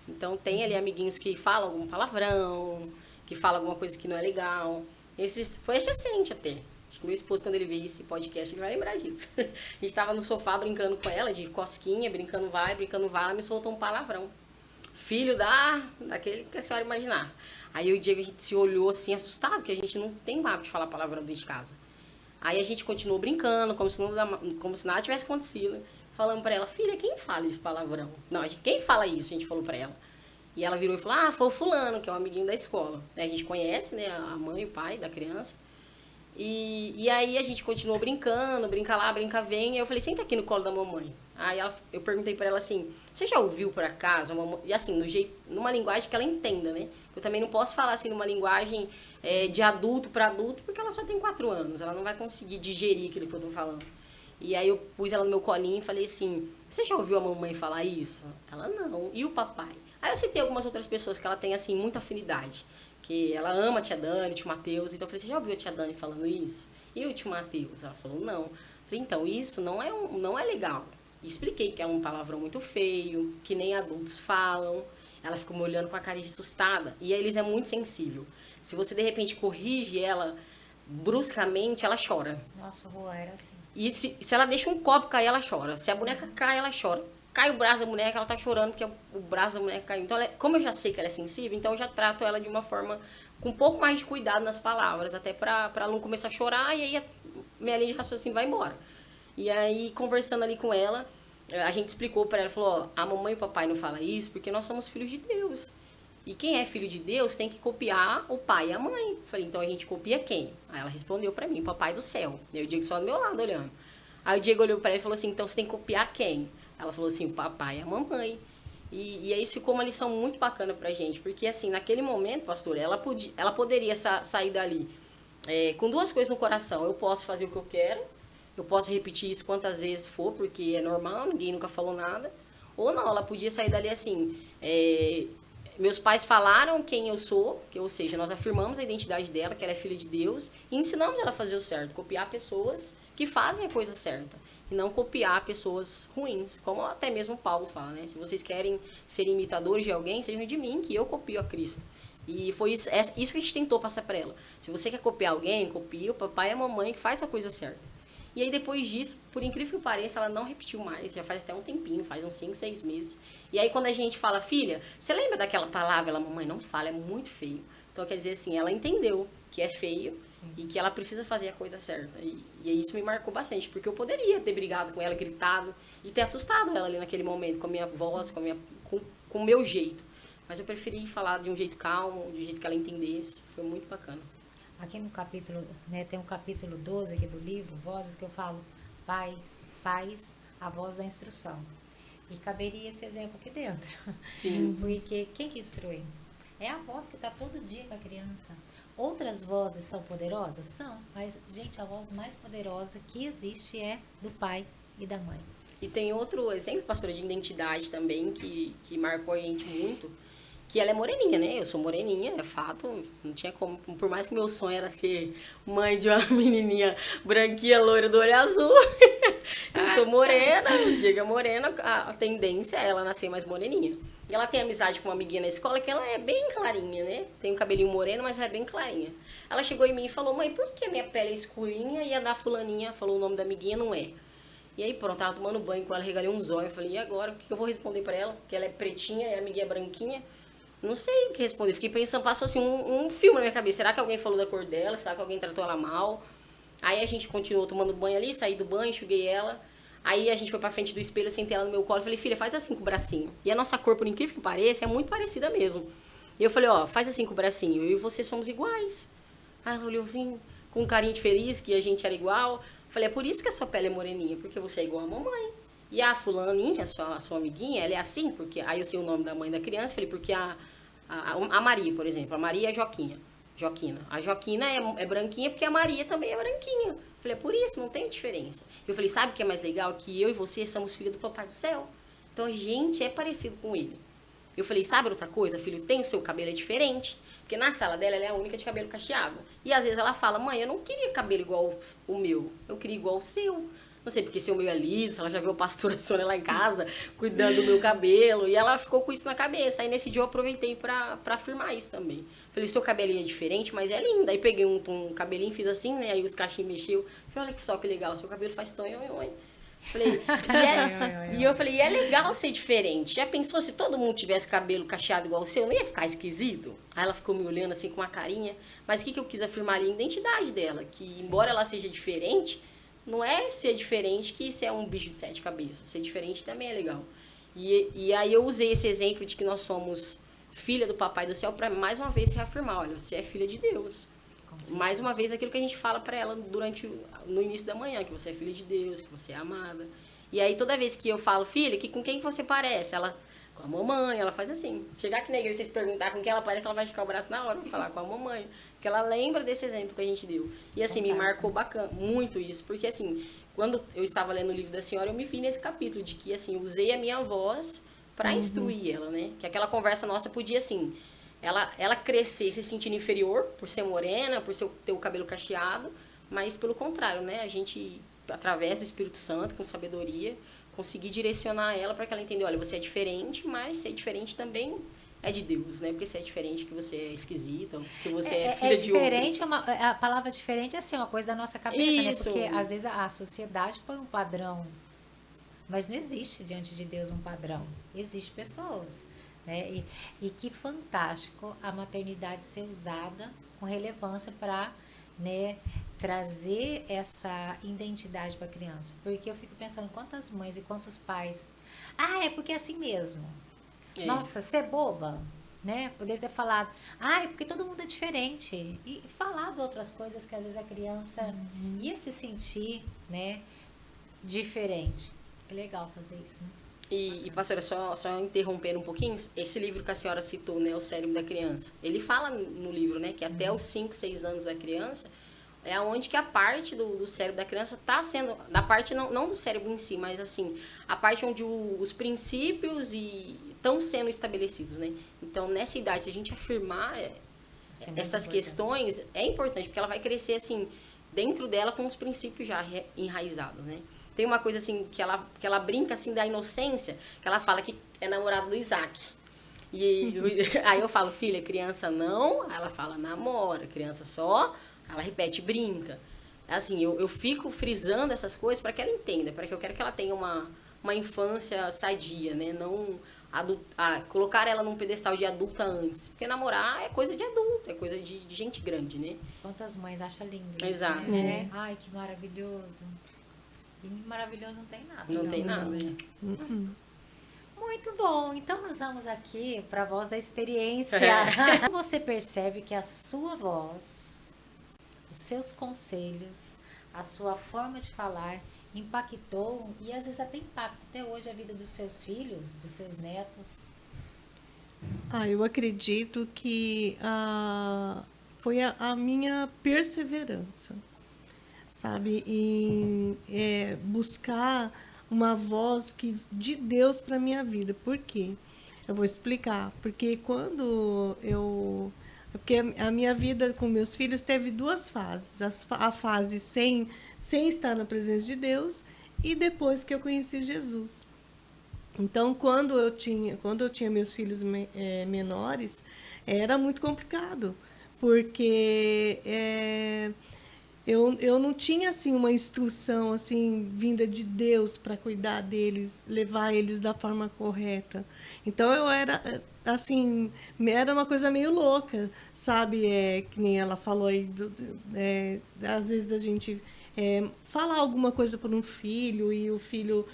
Então tem ali amiguinhos que falam algum palavrão, que falam alguma coisa que não é legal. Esse foi recente até. Acho que meu esposo, quando ele ver esse podcast, ele vai lembrar disso. A gente tava no sofá brincando com ela, de cosquinha, brincando vai, ela me soltou um palavrão. Filho daquele que a senhora imaginar. Aí o Diego, a gente se olhou assim, assustado, porque a gente não tem o hábito de falar palavrão dentro de casa. Aí a gente continuou brincando, como se nada tivesse acontecido. Falando pra ela, filha, quem fala esse palavrão? Não, quem fala isso? A gente falou pra ela. E ela virou e falou, foi o fulano, que é um amiguinho da escola. A gente conhece, né, a mãe e o pai da criança. E aí a gente continuou brincando, brinca lá, brinca vem. E eu falei, senta aqui no colo da mamãe. Aí eu perguntei pra ela assim, você já ouviu por acaso? E assim, numa linguagem que ela entenda, né? Eu também não posso falar assim numa linguagem de adulto para adulto, porque ela só tem 4 anos. Ela não vai conseguir digerir aquilo que eu tô falando. E aí eu pus ela no meu colinho e falei assim, você já ouviu a mamãe falar isso? Ela, não. E o papai? Aí eu citei algumas outras pessoas que ela tem, assim, muita afinidade. Que ela ama a tia Dani, o tio Matheus. Então eu falei, você já ouviu a tia Dani falando isso? E o tio Matheus? Ela falou, não. Eu falei, então, isso não é legal. E expliquei que é um palavrão muito feio, que nem adultos falam. Ela ficou me olhando com a cara de assustada. E a Elisa é muito sensível. Se você, de repente, corrige ela bruscamente, ela chora. Nossa, o Juan era assim. E se ela deixa um copo cair, ela chora. Se a boneca cai, ela chora. Cai o braço da boneca, ela tá chorando porque o braço da boneca caiu. Então, como eu já sei que ela é sensível, então eu já trato ela de uma forma com um pouco mais de cuidado nas palavras, até pra ela não começar a chorar e aí a minha linha de raciocínio vai embora. E aí, conversando ali com ela, a gente explicou pra ela, falou, ó, a mamãe e o papai não falam isso porque nós somos filhos de Deus. E quem é filho de Deus tem que copiar o pai e a mãe. Falei, então a gente copia quem? Aí ela respondeu pra mim, papai do céu. E o Diego só do meu lado olhando. Aí o Diego olhou pra ela e falou assim, então você tem que copiar quem? Ela falou assim, o papai e a mamãe. E aí isso ficou uma lição muito bacana pra gente. Porque assim, naquele momento, pastor, ela poderia sair dali com duas coisas no coração. Eu posso fazer o que eu quero, eu posso repetir isso quantas vezes for, porque é normal, ninguém nunca falou nada. Ou não, ela podia sair dali assim... meus pais falaram quem eu sou, ou seja, nós afirmamos a identidade dela, que ela é filha de Deus, e ensinamos ela a fazer o certo, copiar pessoas que fazem a coisa certa, e não copiar pessoas ruins, como até mesmo Paulo fala, né? Se vocês querem ser imitadores de alguém, sejam de mim, que eu copio a Cristo. E foi isso que a gente tentou passar para ela. Se você quer copiar alguém, copia o papai e a mamãe que faz a coisa certa. E aí, depois disso, por incrível que pareça, ela não repetiu mais. Já faz até um tempinho, faz uns 5, 6 meses. E aí, quando a gente fala, filha, você lembra daquela palavra? Ela, mamãe, não fala, é muito feio. Então, quer dizer assim, ela entendeu que é feio e que ela precisa fazer a coisa certa. E isso me marcou bastante, porque eu poderia ter brigado com ela, gritado e ter assustado ela ali naquele momento, com a minha voz, com o meu jeito. Mas eu preferi falar de um jeito calmo, de um jeito que ela entendesse. Foi muito bacana. Aqui no capítulo, né, tem um capítulo 12 aqui do livro, Vozes, que eu falo, pais, a voz da instrução. E caberia esse exemplo aqui dentro. Sim. Porque quem que instrui? É a voz que está todo dia com a criança. Outras vozes são poderosas? São. Mas, gente, a voz mais poderosa que existe é do pai e da mãe. E tem outro exemplo, pastora, de identidade também, que marcou a gente muito, que ela é moreninha, né? Eu sou moreninha, é fato, não tinha como. Por mais que meu sonho era ser mãe de uma menininha branquinha, loira, do olho azul. Eu sou morena, o Diego é morena, a tendência é ela nascer mais moreninha. E ela tem amizade com uma amiguinha na escola que ela é bem clarinha, né? Tem um cabelinho moreno, mas ela é bem clarinha. Ela chegou em mim e falou, mãe, por que minha pele é escurinha e a da fulaninha, falou o nome da amiguinha, não é? E aí, pronto, tava tomando banho com ela, regalei uns olhos. Eu falei, e agora? O que eu vou responder pra ela? Que ela é pretinha e a amiguinha é branquinha. Não sei o que responder. Fiquei pensando, passou assim um filme na minha cabeça. Será que alguém falou da cor dela? Será que alguém tratou ela mal? Aí a gente continuou tomando banho ali, saí do banho, enxuguei ela. Aí a gente foi pra frente do espelho, sentei ela no meu colo e falei, filha, faz assim com o bracinho. E a nossa cor, por incrível que pareça, é muito parecida mesmo. E eu falei, ó, faz assim com o bracinho. Eu e você somos iguais. Aí ela olhou assim, com um carinho de feliz, que a gente era igual. Falei, é por isso que a sua pele é moreninha, porque você é igual a mamãe. E a fulaninha, a sua amiguinha, ela é assim, porque... Aí eu sei o nome da mãe da criança, falei, porque a Maria, por exemplo, a Maria é Joaquina. A Joaquina é branquinha porque a Maria também é branquinha. Falei, é por isso, não tem diferença. Eu falei, sabe o que é mais legal? Que eu e você somos filhos do Papai do Céu. Então a gente é parecido com ele. Eu falei, sabe outra coisa, filho? Tem o seu cabelo é diferente. Porque na sala dela, ela é a única de cabelo cacheado. E às vezes ela fala, mãe, eu não queria cabelo igual o meu. Eu queria igual o seu. Não sei, porque se o meu é liso, ela já viu a pastora Sônia lá em casa, cuidando do meu cabelo. E ela ficou com isso na cabeça. Aí nesse dia eu aproveitei pra afirmar isso também. Falei, seu cabelinho é diferente, mas é lindo. Aí peguei um cabelinho, fiz assim, né? Aí os cachinhos mexeu. Falei, olha só que legal, seu cabelo faz tonho. Falei, e eu falei, e é legal ser diferente. Já pensou se todo mundo tivesse cabelo cacheado igual o seu? Não ia ficar esquisito? Aí ela ficou me olhando assim com uma carinha. Mas o que eu quis afirmar ali? A identidade dela. Que embora ela seja diferente, não é ser diferente que ser um bicho de 7 cabeças. Ser diferente também é legal. E aí eu usei esse exemplo de que nós somos filha do Papai do Céu para mais uma vez reafirmar, olha, você é filha de Deus. Mais uma vez aquilo que a gente fala para ela no início da manhã, que você é filha de Deus, que você é amada. E aí toda vez que eu falo, filha, que com quem você parece? Ela, com a mamãe, ela faz assim. Se chegar aqui na igreja e vocês perguntar com quem ela parece, ela vai esticar o braço na hora pra falar com a mamãe. Porque ela lembra desse exemplo que a gente deu. E assim, me marcou muito isso, porque assim, quando eu estava lendo o livro da senhora, eu me vi nesse capítulo de que assim, usei a minha voz para instruir ela, né? Que aquela conversa nossa podia assim, ela crescer se sentindo inferior por ser morena, por ter o cabelo cacheado, mas pelo contrário, né? A gente, através do Espírito Santo, com sabedoria, conseguir direcionar ela para que ela entenda, olha, você é diferente, mas ser diferente também é de Deus, né? Porque se é diferente, que você é esquisita, que você é filha É de outro. diferente, a palavra diferente é assim, uma coisa da nossa cabeça, Isso. né? Porque às vezes a sociedade põe um padrão, mas não existe diante de Deus um padrão. Existem pessoas, né? E que fantástico a maternidade ser usada com relevância para, né, trazer essa identidade para a criança. Porque eu fico pensando quantas mães e quantos pais. Ah, é porque é assim mesmo. É. Nossa, você é boba, né? Poderia ter falado, é porque todo mundo é diferente. E falado outras coisas que às vezes a criança ia se sentir, né, diferente. É legal fazer isso, né? E pastora, só interrompendo um pouquinho, esse livro que a senhora citou, né, O Cérebro da Criança, ele fala no livro, né, que até os 5, 6 anos da criança, é onde que a parte do cérebro da criança está sendo, da parte não do cérebro em si, mas assim, a parte onde os princípios estão sendo estabelecidos, né? Então, nessa idade, se a gente afirmar Isso é muito essas importante. questões, é importante, porque ela vai crescer, assim, dentro dela com os princípios já enraizados, né? Tem uma coisa, assim, que ela brinca, assim, da inocência, que ela fala que é namorado do Isaac. E aí eu falo, filha, criança não, aí ela fala, namora, criança só, ela repete, brinca. Assim, eu fico frisando essas coisas para que ela entenda, para que eu quero que ela tenha uma infância sadia, né? Não colocar ela num pedestal de adulta antes. Porque namorar é coisa de adulto, é coisa de gente grande, né? Quantas mães acham lindo isso, Exato. né? Ai, que maravilhoso. E maravilhoso não tem nada. Não tem nada, né? Muito bom. Então nós vamos aqui para a voz da experiência. Você percebe que a sua voz, os seus conselhos, a sua forma de falar impactou e às vezes até impacta até hoje a vida dos seus filhos, dos seus netos. Eu acredito que foi a minha perseverança, sabe, em buscar uma voz de Deus para minha vida. Por quê? Eu vou explicar. Porque porque a minha vida com meus filhos teve duas fases. A fase sem estar na presença de Deus e depois que eu conheci Jesus. Então, quando eu tinha meus filhos menores, era muito complicado, porque eu não tinha assim uma instrução assim vinda de Deus para cuidar deles, levar eles da forma correta. Então eu era assim, era uma coisa meio louca, sabe? Que nem ela falou aí, às vezes da gente falar alguma coisa para um filho e o filho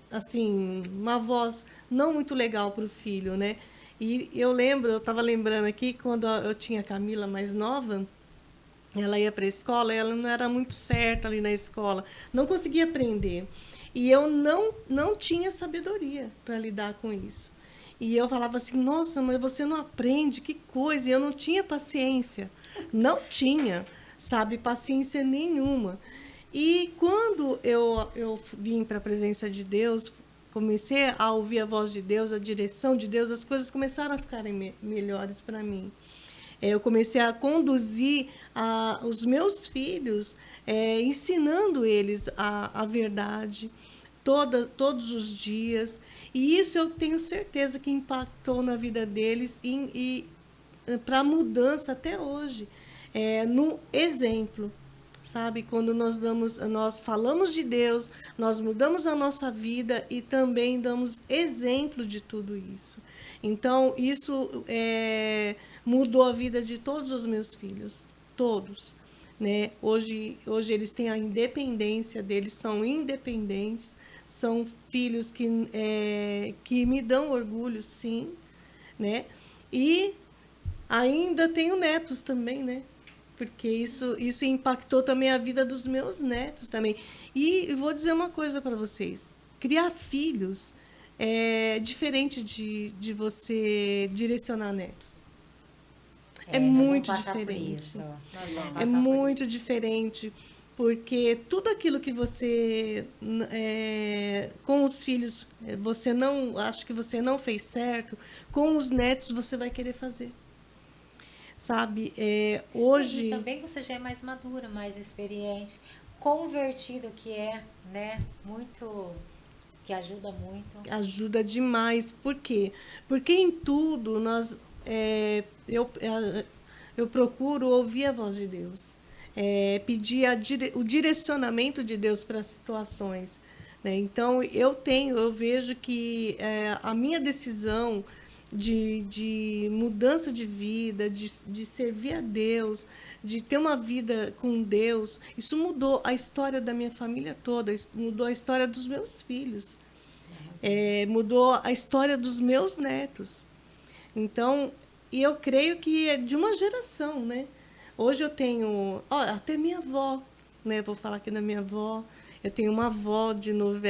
assim, uma voz não muito legal para o filho, né? E eu estava lembrando aqui, quando eu tinha a Camila mais nova, ela ia para a escola, ela não era muito certa ali na escola, não conseguia aprender. E eu não tinha sabedoria para lidar com isso. E eu falava assim, nossa, mas você não aprende, que coisa. E eu não tinha paciência, não tinha, sabe, paciência nenhuma. E quando eu vim para a presença de Deus, comecei a ouvir a voz de Deus, a direção de Deus, as coisas começaram a ficarem melhores para mim. Eu comecei a conduzir os meus filhos, ensinando eles a verdade todos os dias. E isso eu tenho certeza que impactou na vida deles e para a mudança até hoje. No exemplo, sabe? Quando nós falamos de Deus, nós mudamos a nossa vida e também damos exemplo de tudo isso. Então, isso mudou a vida de todos os meus filhos, todos, né? Hoje eles têm a independência deles, são independentes, são filhos que me dão orgulho, sim, né? E ainda tenho netos também, né? Porque isso impactou também a vida dos meus netos também. E vou dizer uma coisa para vocês, criar filhos é diferente de você direcionar netos. É muito diferente. É muito diferente, porque tudo aquilo que você com os filhos acho que você não fez certo, com os netos você vai querer fazer. Sabe, hoje... E também você já é mais madura, mais experiente, convertido, que é, né, muito Que ajuda muito. Ajuda demais. Por quê? Porque em tudo eu procuro ouvir a voz de Deus, pedir o direcionamento de Deus para as situações, né? Então eu vejo que a minha decisão de mudança de vida, de servir a Deus, de ter uma vida com Deus, isso mudou a história da minha família toda, isso mudou a história dos meus filhos, mudou a história dos meus netos. Então, e eu creio que é de uma geração, né? Hoje eu tenho, até minha avó, né? Vou falar aqui da minha avó. Eu tenho uma avó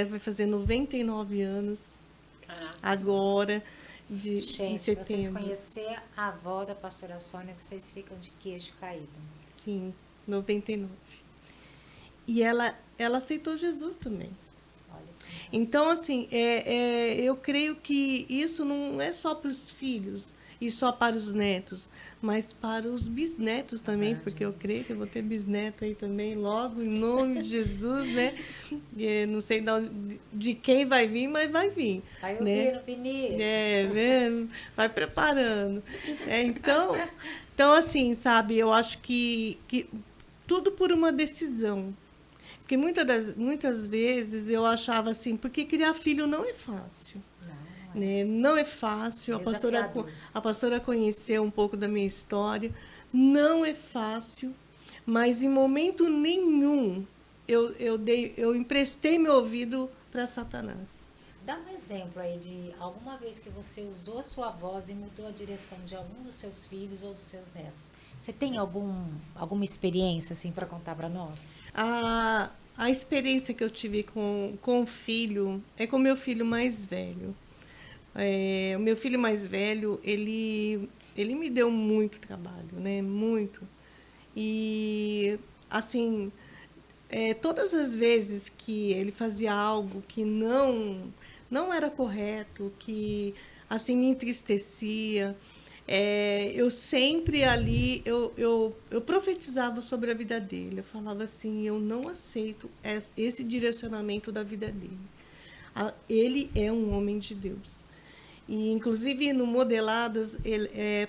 vai fazer 99 anos. Caraca. Agora, em Gente, setembro. vocês conhecer a avó da pastora Sônia, vocês ficam de queixo caído. Sim, 99. E ela aceitou Jesus também. Olha. Então, assim, eu creio que isso não é só para os filhos e só para os netos, mas para os bisnetos também, porque eu creio que eu vou ter bisneto aí também, logo, em nome de Jesus, né? Não sei de quem vai vir, mas vai vir. Vai né? ouvindo, Vinícius. Vai preparando. Então, assim, sabe, eu acho que tudo por uma decisão. Porque muitas vezes eu achava assim, porque criar filho não é fácil. Né? Não é fácil. A pastora conheceu um pouco da minha história. Não é fácil, mas em momento nenhum eu emprestei meu ouvido para Satanás. Dá um exemplo aí de alguma vez que você usou a sua voz e mudou a direção de algum dos seus filhos ou dos seus netos. Você tem alguma experiência assim para contar para nós? A experiência que eu tive com o filho é com o meu filho mais velho. O meu filho mais velho, ele me deu muito trabalho, né? Muito. E, assim, todas as vezes que ele fazia algo que não era correto, que, assim, me entristecia, eu sempre ali, eu profetizava sobre a vida dele. Eu falava assim, eu não aceito esse direcionamento da vida dele. Ele é um homem de Deus. E, inclusive, no Modeladas,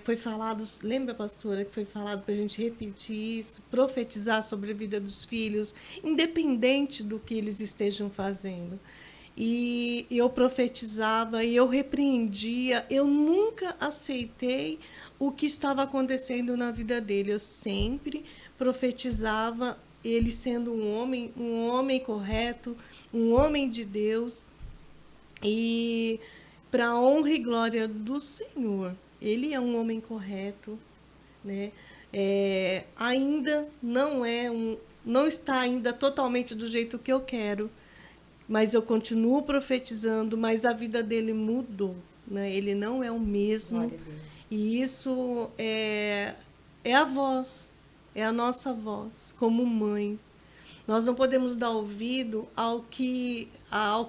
foi falado, lembra, pastora, que foi falado para a gente repetir isso, profetizar sobre a vida dos filhos, independente do que eles estejam fazendo. E eu profetizava e eu repreendia, eu nunca aceitei o que estava acontecendo na vida dele. Eu sempre profetizava ele sendo um homem correto, um homem de Deus, e para a honra e glória do Senhor. Ele é um homem correto, né? Ainda não está ainda totalmente do jeito que eu quero, mas eu continuo profetizando, mas a vida dele mudou, né? Ele não é o mesmo. Glória a Deus. E isso é a voz, é a nossa voz como mãe. Nós não podemos dar ouvido ao que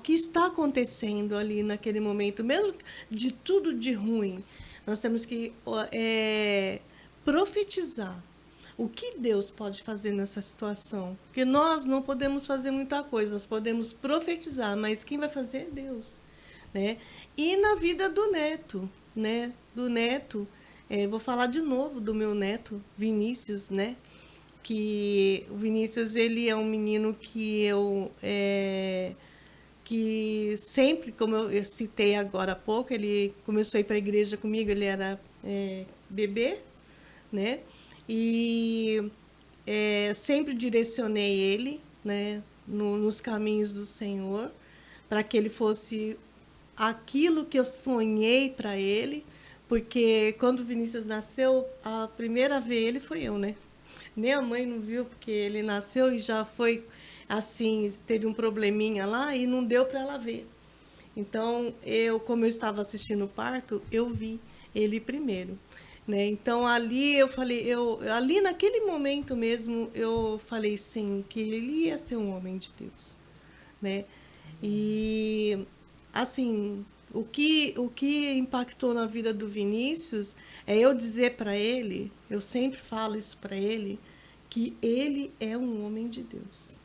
está acontecendo ali naquele momento, mesmo de tudo de ruim. Nós temos que profetizar o que Deus pode fazer nessa situação. Porque nós não podemos fazer muita coisa, nós podemos profetizar, mas quem vai fazer é Deus. Né? E na vida do neto, né? Vou falar de novo do meu neto, Vinícius, né? Que o Vinícius, ele é um menino que sempre, como eu citei agora há pouco, ele começou a ir para a igreja comigo, ele era bebê, né? E sempre direcionei ele, né, nos caminhos do Senhor, para que ele fosse aquilo que eu sonhei para ele, porque quando o Vinícius nasceu, a primeira a ver ele foi eu, né? Nem a mãe não viu, porque ele nasceu e já foi assim, teve um probleminha lá e não deu para ela ver. Então, como eu estava assistindo o parto, eu vi ele primeiro. Né? Então, ali eu falei, ali naquele momento mesmo, eu falei sim, que ele ia ser um homem de Deus. Né? E, assim, o que impactou na vida do Vinícius é eu dizer para ele, eu sempre falo isso para ele, que ele é um homem de Deus.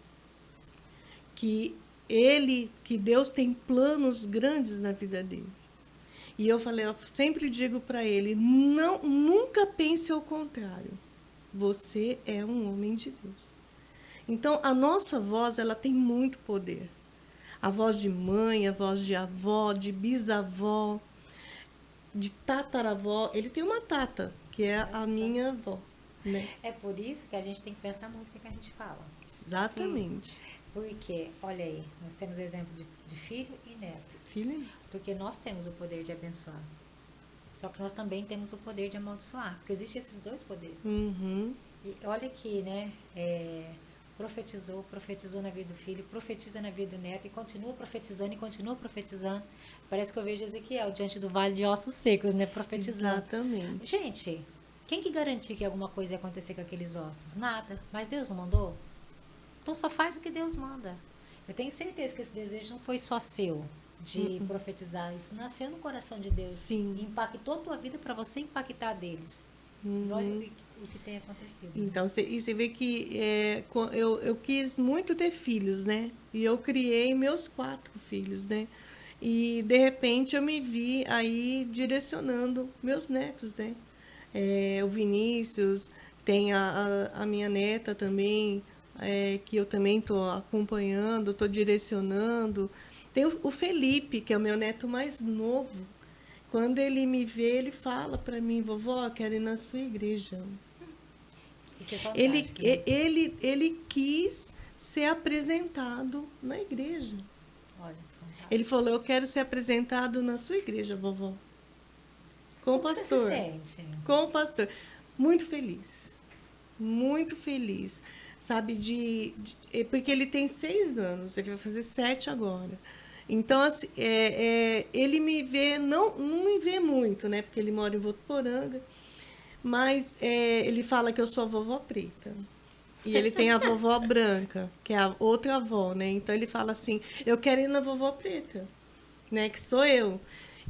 Que que Deus tem planos grandes na vida dele. E eu sempre digo para ele, nunca pense ao contrário. Você é um homem de Deus. Então, a nossa voz, ela tem muito poder. A voz de mãe, a voz de avó, de bisavó, de tataravó. Ele tem uma tata, que é a minha avó, né? É por isso que a gente tem que pensar muito o que a gente fala. Exatamente. Porque, olha aí, nós temos exemplo de filho e neto. Filha, Porque nós temos o poder de abençoar. Só que nós também temos o poder de amaldiçoar. Porque existem esses dois poderes. uhum, E olha aqui, né? Profetizou na vida do filho, profetiza na vida do neto e continua profetizando e continua profetizando. Parece que eu vejo Ezequiel diante do vale de ossos secos, né? Profetizando. exatamente. Gente, quem que garantiu que alguma coisa ia acontecer com aqueles ossos? Nada. Mas Deus não mandou? Então só faz o que Deus manda. Eu tenho certeza que esse desejo não foi só seu de profetizar. Isso nasceu no coração de Deus. Sim. E impactou a tua vida para você impactar deles. Uhum. E olha o que tem acontecido. Né? Então, você vê que eu quis muito ter filhos, né? E eu criei meus 4 filhos, né? E, de repente, eu me vi aí direcionando meus netos, né? O Vinícius, tem a minha neta também, que eu também estou acompanhando, estou direcionando. Tem o Felipe, que é o meu neto mais novo. Quando ele me vê, ele fala para mim, vovó, eu quero ir na sua igreja. Isso é fantástico, né? Ele quis ser apresentado na igreja. Olha, fantástico. Ele falou, eu quero ser apresentado na sua igreja, vovó. Com o Como pastor. você se sente? Com o pastor. Muito feliz. Muito feliz. Sabe, porque ele tem 6 anos, ele vai fazer 7 agora. Então, assim, ele me vê, não me vê muito, né? Porque ele mora em Votuporanga. Mas ele fala que eu sou a vovó preta. E ele tem a vovó branca, que é a outra avó, né? Então, ele fala assim, eu quero ir na vovó preta, né? Que sou eu.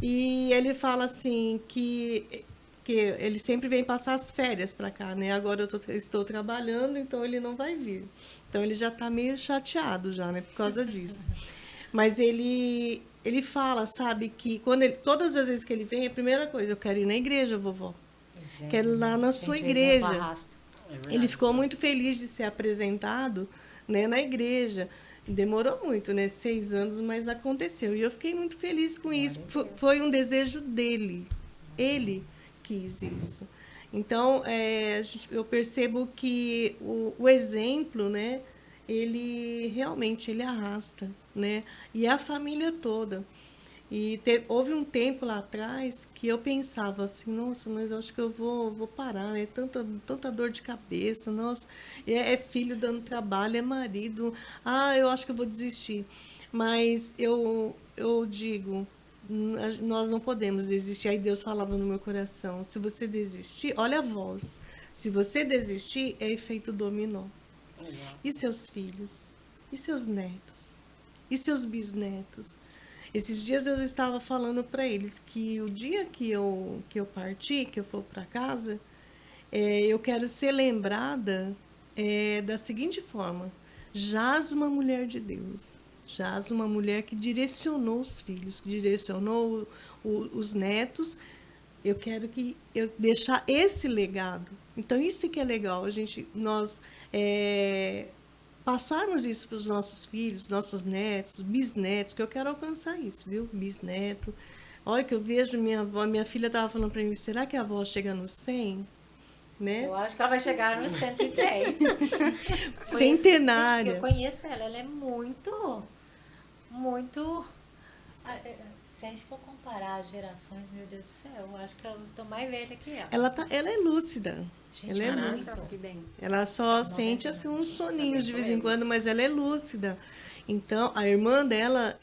E ele fala assim que ele sempre vem passar as férias para cá, né? Agora eu estou trabalhando, então ele não vai vir. Então, ele já está meio chateado já, né? Por causa disso. Mas ele fala, sabe, que todas as vezes que ele vem, a primeira coisa, eu quero ir na igreja, vovó. Exemplo, Quero ir lá na gente, sua o igreja. exemplo arrasta. É verdade, Ele ficou sim. muito feliz de ser apresentado, né, na igreja. Demorou muito, né? 6 anos, mas aconteceu. E eu fiquei muito feliz com isso. Foi um desejo dele. Ele quis isso. Então, eu percebo que o exemplo, né? Ele realmente ele arrasta, né? E a família toda. E houve um tempo lá atrás que eu pensava assim, nossa, mas eu acho que eu vou parar, né? Tanta dor de cabeça, nossa, é filho dando trabalho, é marido, eu acho que eu vou desistir. Mas eu digo, nós não podemos desistir. Aí Deus falava no meu coração, se você desistir, olha a voz, se você desistir, é efeito dominó. Legal. E seus filhos? E seus netos? E seus bisnetos? Esses dias eu estava falando para eles que o dia que eu partir, que eu for para casa, eu quero ser lembrada da seguinte forma. Jaz uma mulher de Deus. Jaz uma mulher que direcionou os filhos, que direcionou os netos. Eu quero deixar esse legado. Então, isso que é legal, nós passarmos isso para os nossos filhos, nossos netos, bisnetos, que eu quero alcançar isso, viu? Bisneto. Olha que eu vejo minha avó, minha filha estava falando para mim, será que a avó chega no 100? Né? Eu acho que ela vai chegar nos 110. Centenária. Gente, eu conheço ela é muito, muito... Se a gente for comparar as gerações, meu Deus do céu, eu acho que eu tô mais velha que ela. Ela é lúcida. Gente, ela é caraca. lúcida. Que bênção. Ela só sente assim, uns soninhos de vez em quando, mas ela é lúcida. Então, a irmã dela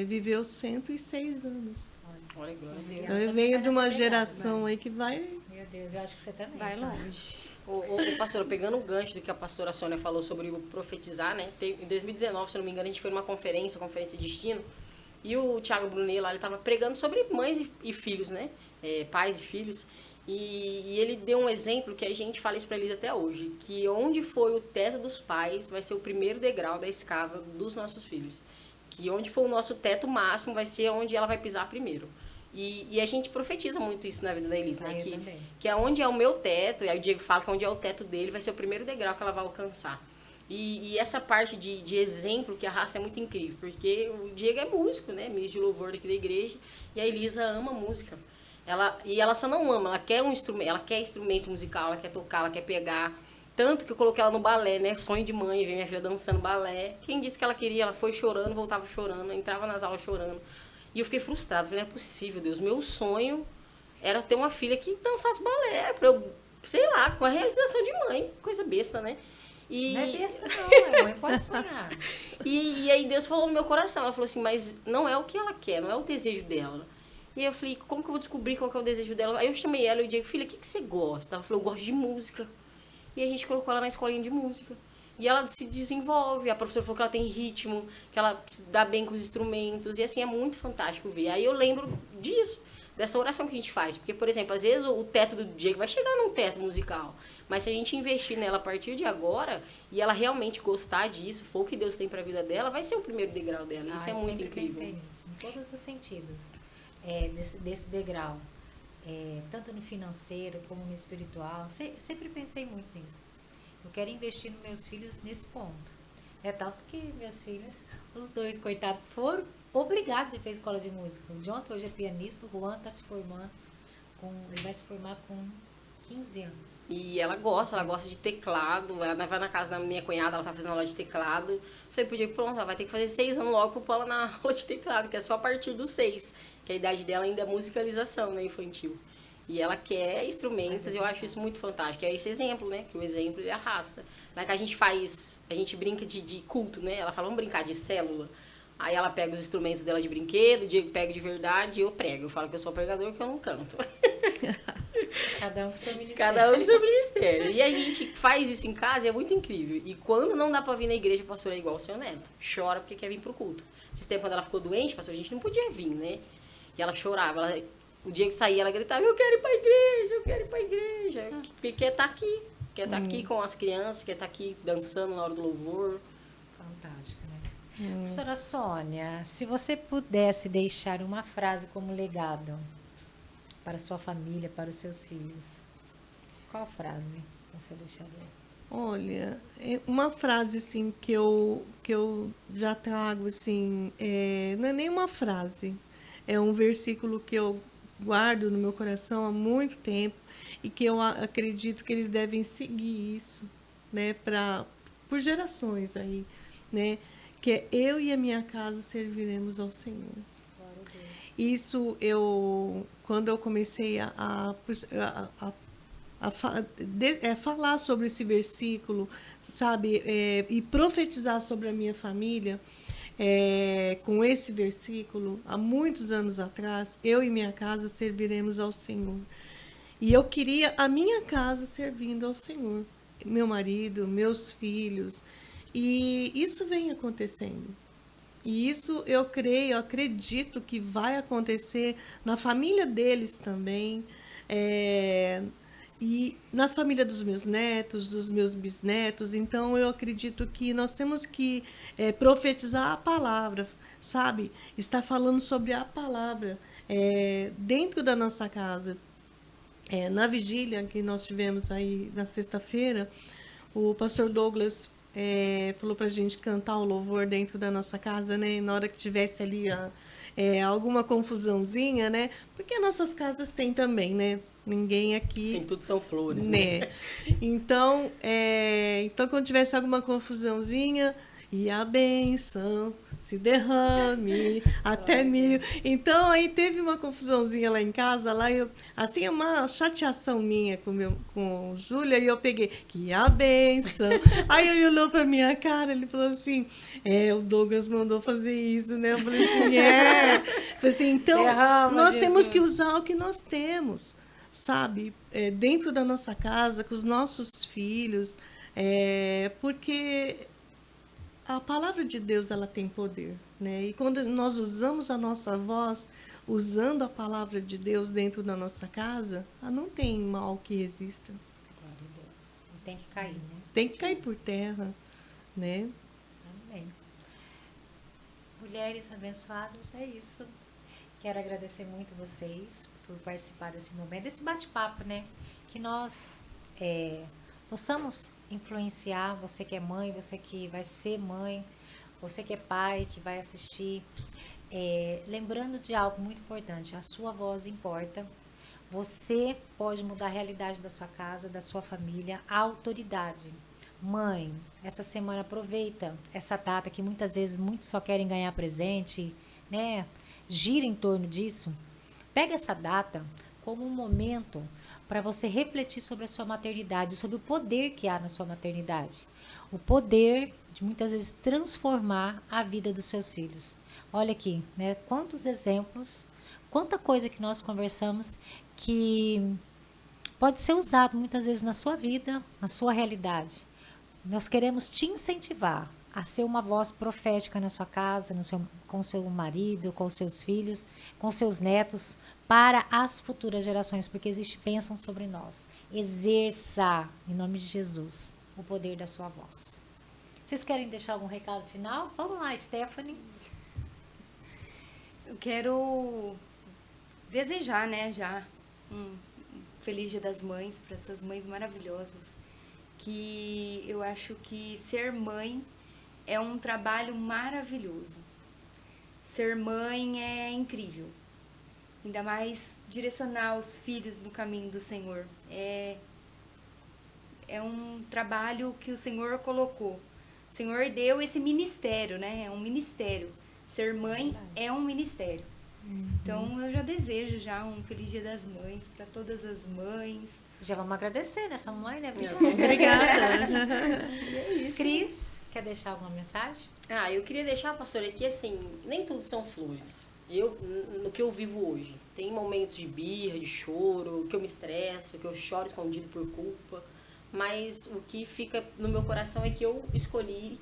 viveu 106 anos. Olha, glória a Deus. Então, eu venho de uma geração aí que vai... Meu Deus, eu acho que você também. Vai sabe? longe. Pastora, pegando o gancho do que a pastora Sônia falou sobre o profetizar, né? Em 2019, se eu não me engano, a gente foi numa conferência de destino, e o Thiago Brunet lá, ele estava pregando sobre mães e filhos, né? Pais e filhos. E ele deu um exemplo que a gente fala isso para eles até hoje, que onde foi o teto dos pais vai ser o primeiro degrau da escada dos nossos filhos. Que onde for o nosso teto máximo vai ser onde ela vai pisar primeiro. E a gente profetiza muito isso na vida da Elisa, né? Eu também. Que é onde é o meu teto, e aí o Diego fala que onde é o teto dele vai ser o primeiro degrau que ela vai alcançar. E essa parte de exemplo que arrasta é muito incrível, porque o Diego é músico, né? Ministro de louvor daqui da igreja, e a Elisa ama música. Ela só não ama, ela quer um instrumento, ela quer instrumento musical, ela quer tocar, ela quer pegar. Tanto que eu coloquei ela no balé, né? Sonho de mãe, ver minha filha dançando balé. Quem disse que ela queria, ela foi chorando, voltava chorando, entrava nas aulas chorando. E eu fiquei frustrada, falei, não é possível, Deus, meu sonho era ter uma filha que dançasse balé, pra eu, sei lá, com a realização de mãe, coisa besta, né? E, Não é besta não, mãe pode sonhar. e aí Deus falou no meu coração, ela falou assim, mas não é o que ela quer, não é o desejo dela. E aí eu falei, como que eu vou descobrir qual que é o desejo dela? Aí eu chamei ela e eu disse, filha, o que você gosta? Ela falou, eu gosto de música. E a gente colocou ela na escolinha de música. E ela se desenvolve, a professora falou que ela tem ritmo, que ela se dá bem com os instrumentos, e assim, é muito fantástico ver. Aí eu lembro disso, dessa oração que a gente faz, porque, por exemplo, às vezes o teto do Diego vai chegar num teto musical, mas se a gente investir nela a partir de agora, e ela realmente gostar disso, for o que Deus tem para a vida dela, vai ser o primeiro degrau dela, isso é muito sempre incrível. Pensei nisso, em todos os sentidos, desse degrau, tanto no financeiro como no espiritual, sempre pensei muito nisso. Eu quero investir nos meus filhos nesse ponto. É tanto que meus filhos, os dois, coitados, foram obrigados a ir para a escola de música. O Jonathan hoje é pianista, o Juan está se formando, ele vai se formar com 15 anos. E ela gosta de teclado, ela vai na casa da minha cunhada, ela tá fazendo aula de teclado. Falei, podia, pronto, ela vai ter que fazer 6 anos logo pra pôr ela na aula de teclado, que é só a partir dos 6, que a idade dela ainda é musicalização, né, infantil. E ela quer instrumentos, e eu acho isso muito fantástico. É esse exemplo, né? Que o exemplo, ele arrasta. Na que a gente brinca de culto, né? Ela fala, vamos brincar de célula. Aí ela pega os instrumentos dela de brinquedo, o Diego pega de verdade e eu prego. Eu falo que eu sou pregador, que eu não canto. Cada um com seu ministério. Cada um com seu ministério. E a gente faz isso em casa e é muito incrível. E quando não dá pra vir na igreja, pastor, é igual o seu neto. Chora porque quer vir pro culto. Esse tempo, quando ela ficou doente, pastor, a gente não podia vir, né? E ela chorava, o dia que saía, ela gritava, eu quero ir pra igreja, eu quero ir pra igreja. Porque quer estar aqui. Quer estar aqui com as crianças, quer estar aqui dançando na hora do louvor. Fantástico, né? Pastora Sônia, se você pudesse deixar uma frase como legado para a sua família, para os seus filhos, qual frase você deixaria? Olha, uma frase assim que eu já trago assim, não é nem uma frase, é um versículo que eu guardo no meu coração há muito tempo e que eu acredito que eles devem seguir isso, né, por gerações aí, né, que é eu e a minha casa serviremos ao Senhor. Isso quando eu comecei falar sobre esse versículo, sabe, e profetizar sobre a minha família, com esse versículo, há muitos anos atrás, eu e minha casa serviremos ao Senhor. E eu queria a minha casa servindo ao Senhor, meu marido, meus filhos, e isso vem acontecendo. E isso eu creio, eu acredito que vai acontecer na família deles também, e na família dos meus netos, dos meus bisnetos. Então, eu acredito que nós temos que profetizar a palavra, sabe? Estar falando sobre a palavra dentro da nossa casa. Na vigília que nós tivemos aí na sexta-feira, o pastor Douglas falou para a gente cantar o louvor dentro da nossa casa, né? Na hora que tivesse ali alguma confusãozinha, né? Porque nossas casas têm também, né? Ninguém aqui... Tem tudo são flores, né? Então, quando tivesse alguma confusãozinha, e a bênção se derrame até 1000. Então, aí teve uma confusãozinha lá em casa, assim, uma chateação minha com o Júlia, e eu peguei, que a bênção. Aí ele olhou pra minha cara, ele falou assim, o Douglas mandou fazer isso, né? Eu falei assim, Falei assim, então, nós temos que usar o que nós temos, sabe? Dentro da nossa casa, com os nossos filhos, porque a palavra de Deus, ela tem poder, né? E quando nós usamos a nossa voz, usando a palavra de Deus dentro da nossa casa, não tem mal que resista. Glória a Deus. Não tem que cair, né? Tem que cair por terra, né? Amém. Mulheres abençoadas, é isso. Quero agradecer muito vocês por participar desse momento, desse bate-papo, né? Que nós possamos influenciar você que é mãe, você que vai ser mãe, você que é pai, que vai assistir. Lembrando de algo muito importante, a sua voz importa. Você pode mudar a realidade da sua casa, da sua família, a autoridade. Mãe, essa semana aproveita essa data que muitas vezes muitos só querem ganhar presente, né? Gira em torno disso. Pega essa data como um momento para você refletir sobre a sua maternidade, sobre o poder que há na sua maternidade. O poder de muitas vezes transformar a vida dos seus filhos. Olha aqui, né? Quantos exemplos, quanta coisa que nós conversamos que pode ser usado muitas vezes na sua vida, na sua realidade. Nós queremos te incentivar a ser uma voz profética na sua casa, com seu marido, com seus filhos, com seus netos, para as futuras gerações, porque existe bênção sobre nós. Exerça, em nome de Jesus, o poder da sua voz. Vocês querem deixar algum recado final? Vamos lá, Stephanie. Eu quero desejar, né, já um feliz Dia das Mães para essas mães maravilhosas, que eu acho que ser mãe é um trabalho maravilhoso. Ser mãe é incrível. Ainda mais direcionar os filhos no caminho do Senhor. É um trabalho que o Senhor colocou. O Senhor deu esse ministério, né? É um ministério. Ser mãe é um ministério. Então, eu já desejo já um feliz Dia das Mães para todas as mães. Já vamos agradecer, né? Sua mãe, né? Obrigada. Cris, quer deixar alguma mensagem? Eu queria deixar, pastora, que assim, nem tudo são flores. No que eu vivo hoje, tem momentos de birra, de choro, que eu me estresso, que eu choro escondido por culpa, mas o que fica no meu coração é que eu escolhi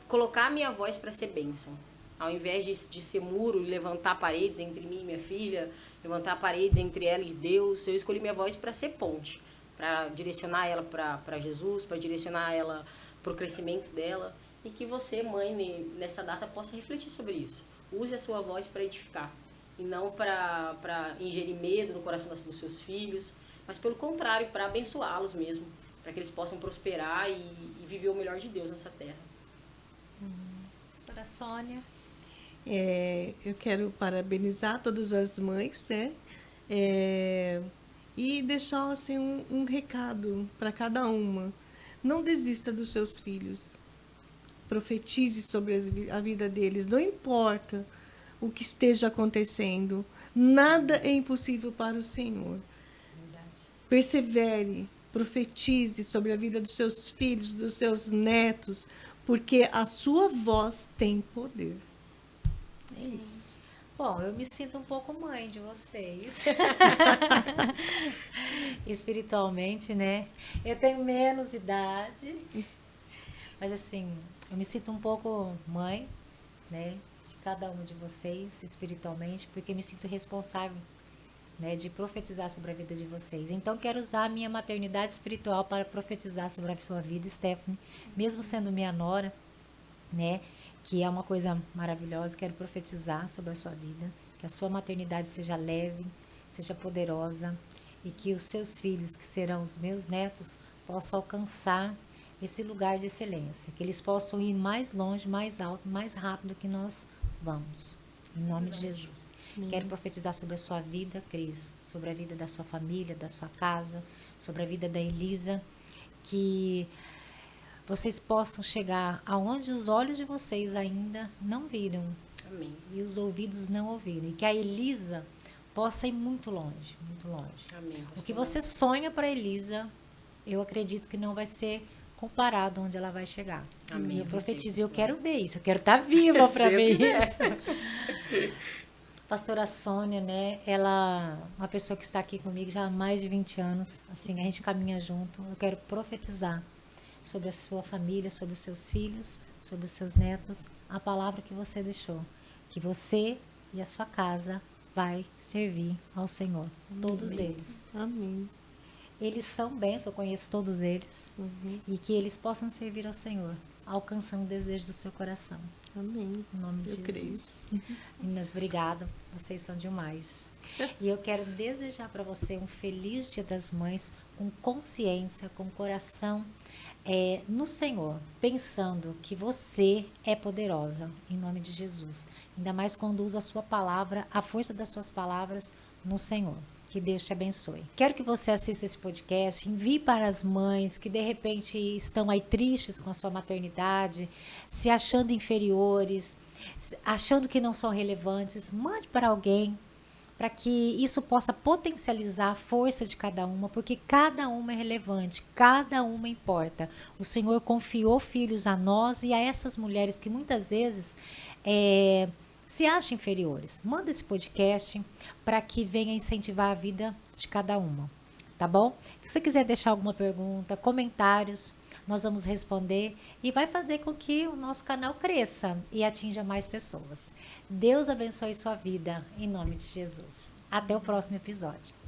colocar a minha voz para ser bênção. Ao invés de ser muro e levantar paredes entre mim e minha filha, levantar paredes entre ela e Deus, eu escolhi minha voz para ser ponte, para direcionar ela para Jesus, para direcionar ela para o crescimento dela. E que você, mãe, nessa data, possa refletir sobre isso. Use a sua voz para edificar, e não para ingerir medo no coração dos seus filhos, mas pelo contrário, para abençoá-los mesmo, para que eles possam prosperar e viver o melhor de Deus nessa terra. Pastora Sônia. Eu quero parabenizar todas as mães, né? E deixar assim, um recado para cada uma. Não desista dos seus filhos. Profetize sobre a vida deles. Não importa o que esteja acontecendo. Nada é impossível para o Senhor. Persevere. Profetize sobre a vida dos seus filhos, dos seus netos, porque a sua voz tem poder. É isso. Bom, eu me sinto um pouco mãe de vocês. Espiritualmente, né? Eu tenho menos idade, mas assim, eu me sinto um pouco mãe, né? De cada um de vocês, espiritualmente, porque me sinto responsável, né? De profetizar sobre a vida de vocês. Então, quero usar a minha maternidade espiritual para profetizar sobre a sua vida, Stephanie, mesmo sendo minha nora, né? Que é uma coisa maravilhosa. Quero profetizar sobre a sua vida, que a sua maternidade seja leve, seja poderosa, e que os seus filhos, que serão os meus netos, possam alcançar esse lugar de excelência, que eles possam ir mais longe, mais alto, mais rápido que nós vamos, em nome de Jesus. Quero profetizar sobre a sua vida, Cris, sobre a vida da sua família, da sua casa, sobre a vida da Elisa, que vocês possam chegar aonde os olhos de vocês ainda não viram. Amém. E os ouvidos não ouviram. E que a Elisa possa ir muito longe, muito longe. Amém, O que você sonha para a Elisa, eu acredito que não vai ser comparado onde ela vai chegar. Amém. E eu Eu profetizo, sei, eu quero ver isso, eu quero estar viva para Se ver Deus isso. Pastora Sônia, né? Ela, uma pessoa que está aqui comigo já há mais de 20 anos, assim, a gente caminha junto. Eu quero profetizar sobre a sua família, sobre os seus filhos, sobre os seus netos, a palavra que você deixou, que você e a sua casa vai servir ao Senhor, todos Amém. eles. Amém. eles são bênçãos, eu conheço todos eles, e que eles possam servir ao Senhor, alcançando o desejo do seu coração. Amém. Em nome de Eu Jesus. Meninas, obrigada. Vocês são demais. E eu quero desejar para você um feliz Dia das Mães, com consciência, com coração no Senhor, pensando que você é poderosa, em nome de Jesus. Ainda mais quando usa a sua palavra, a força das suas palavras no Senhor. Que Deus te abençoe. Quero que você assista esse podcast, envie para as mães que de repente estão aí tristes com a sua maternidade, se achando inferiores, achando que não são relevantes. Mande para alguém, para que isso possa potencializar a força de cada uma, porque cada uma é relevante, cada uma importa. O Senhor confiou filhos a nós e a essas mulheres que muitas vezes se acham inferiores. Manda esse podcast para que venha incentivar a vida de cada uma, tá bom? Se você quiser deixar alguma pergunta, comentários, nós vamos responder e vai fazer com que o nosso canal cresça e atinja mais pessoas. Deus abençoe sua vida, em nome de Jesus. Até o próximo episódio.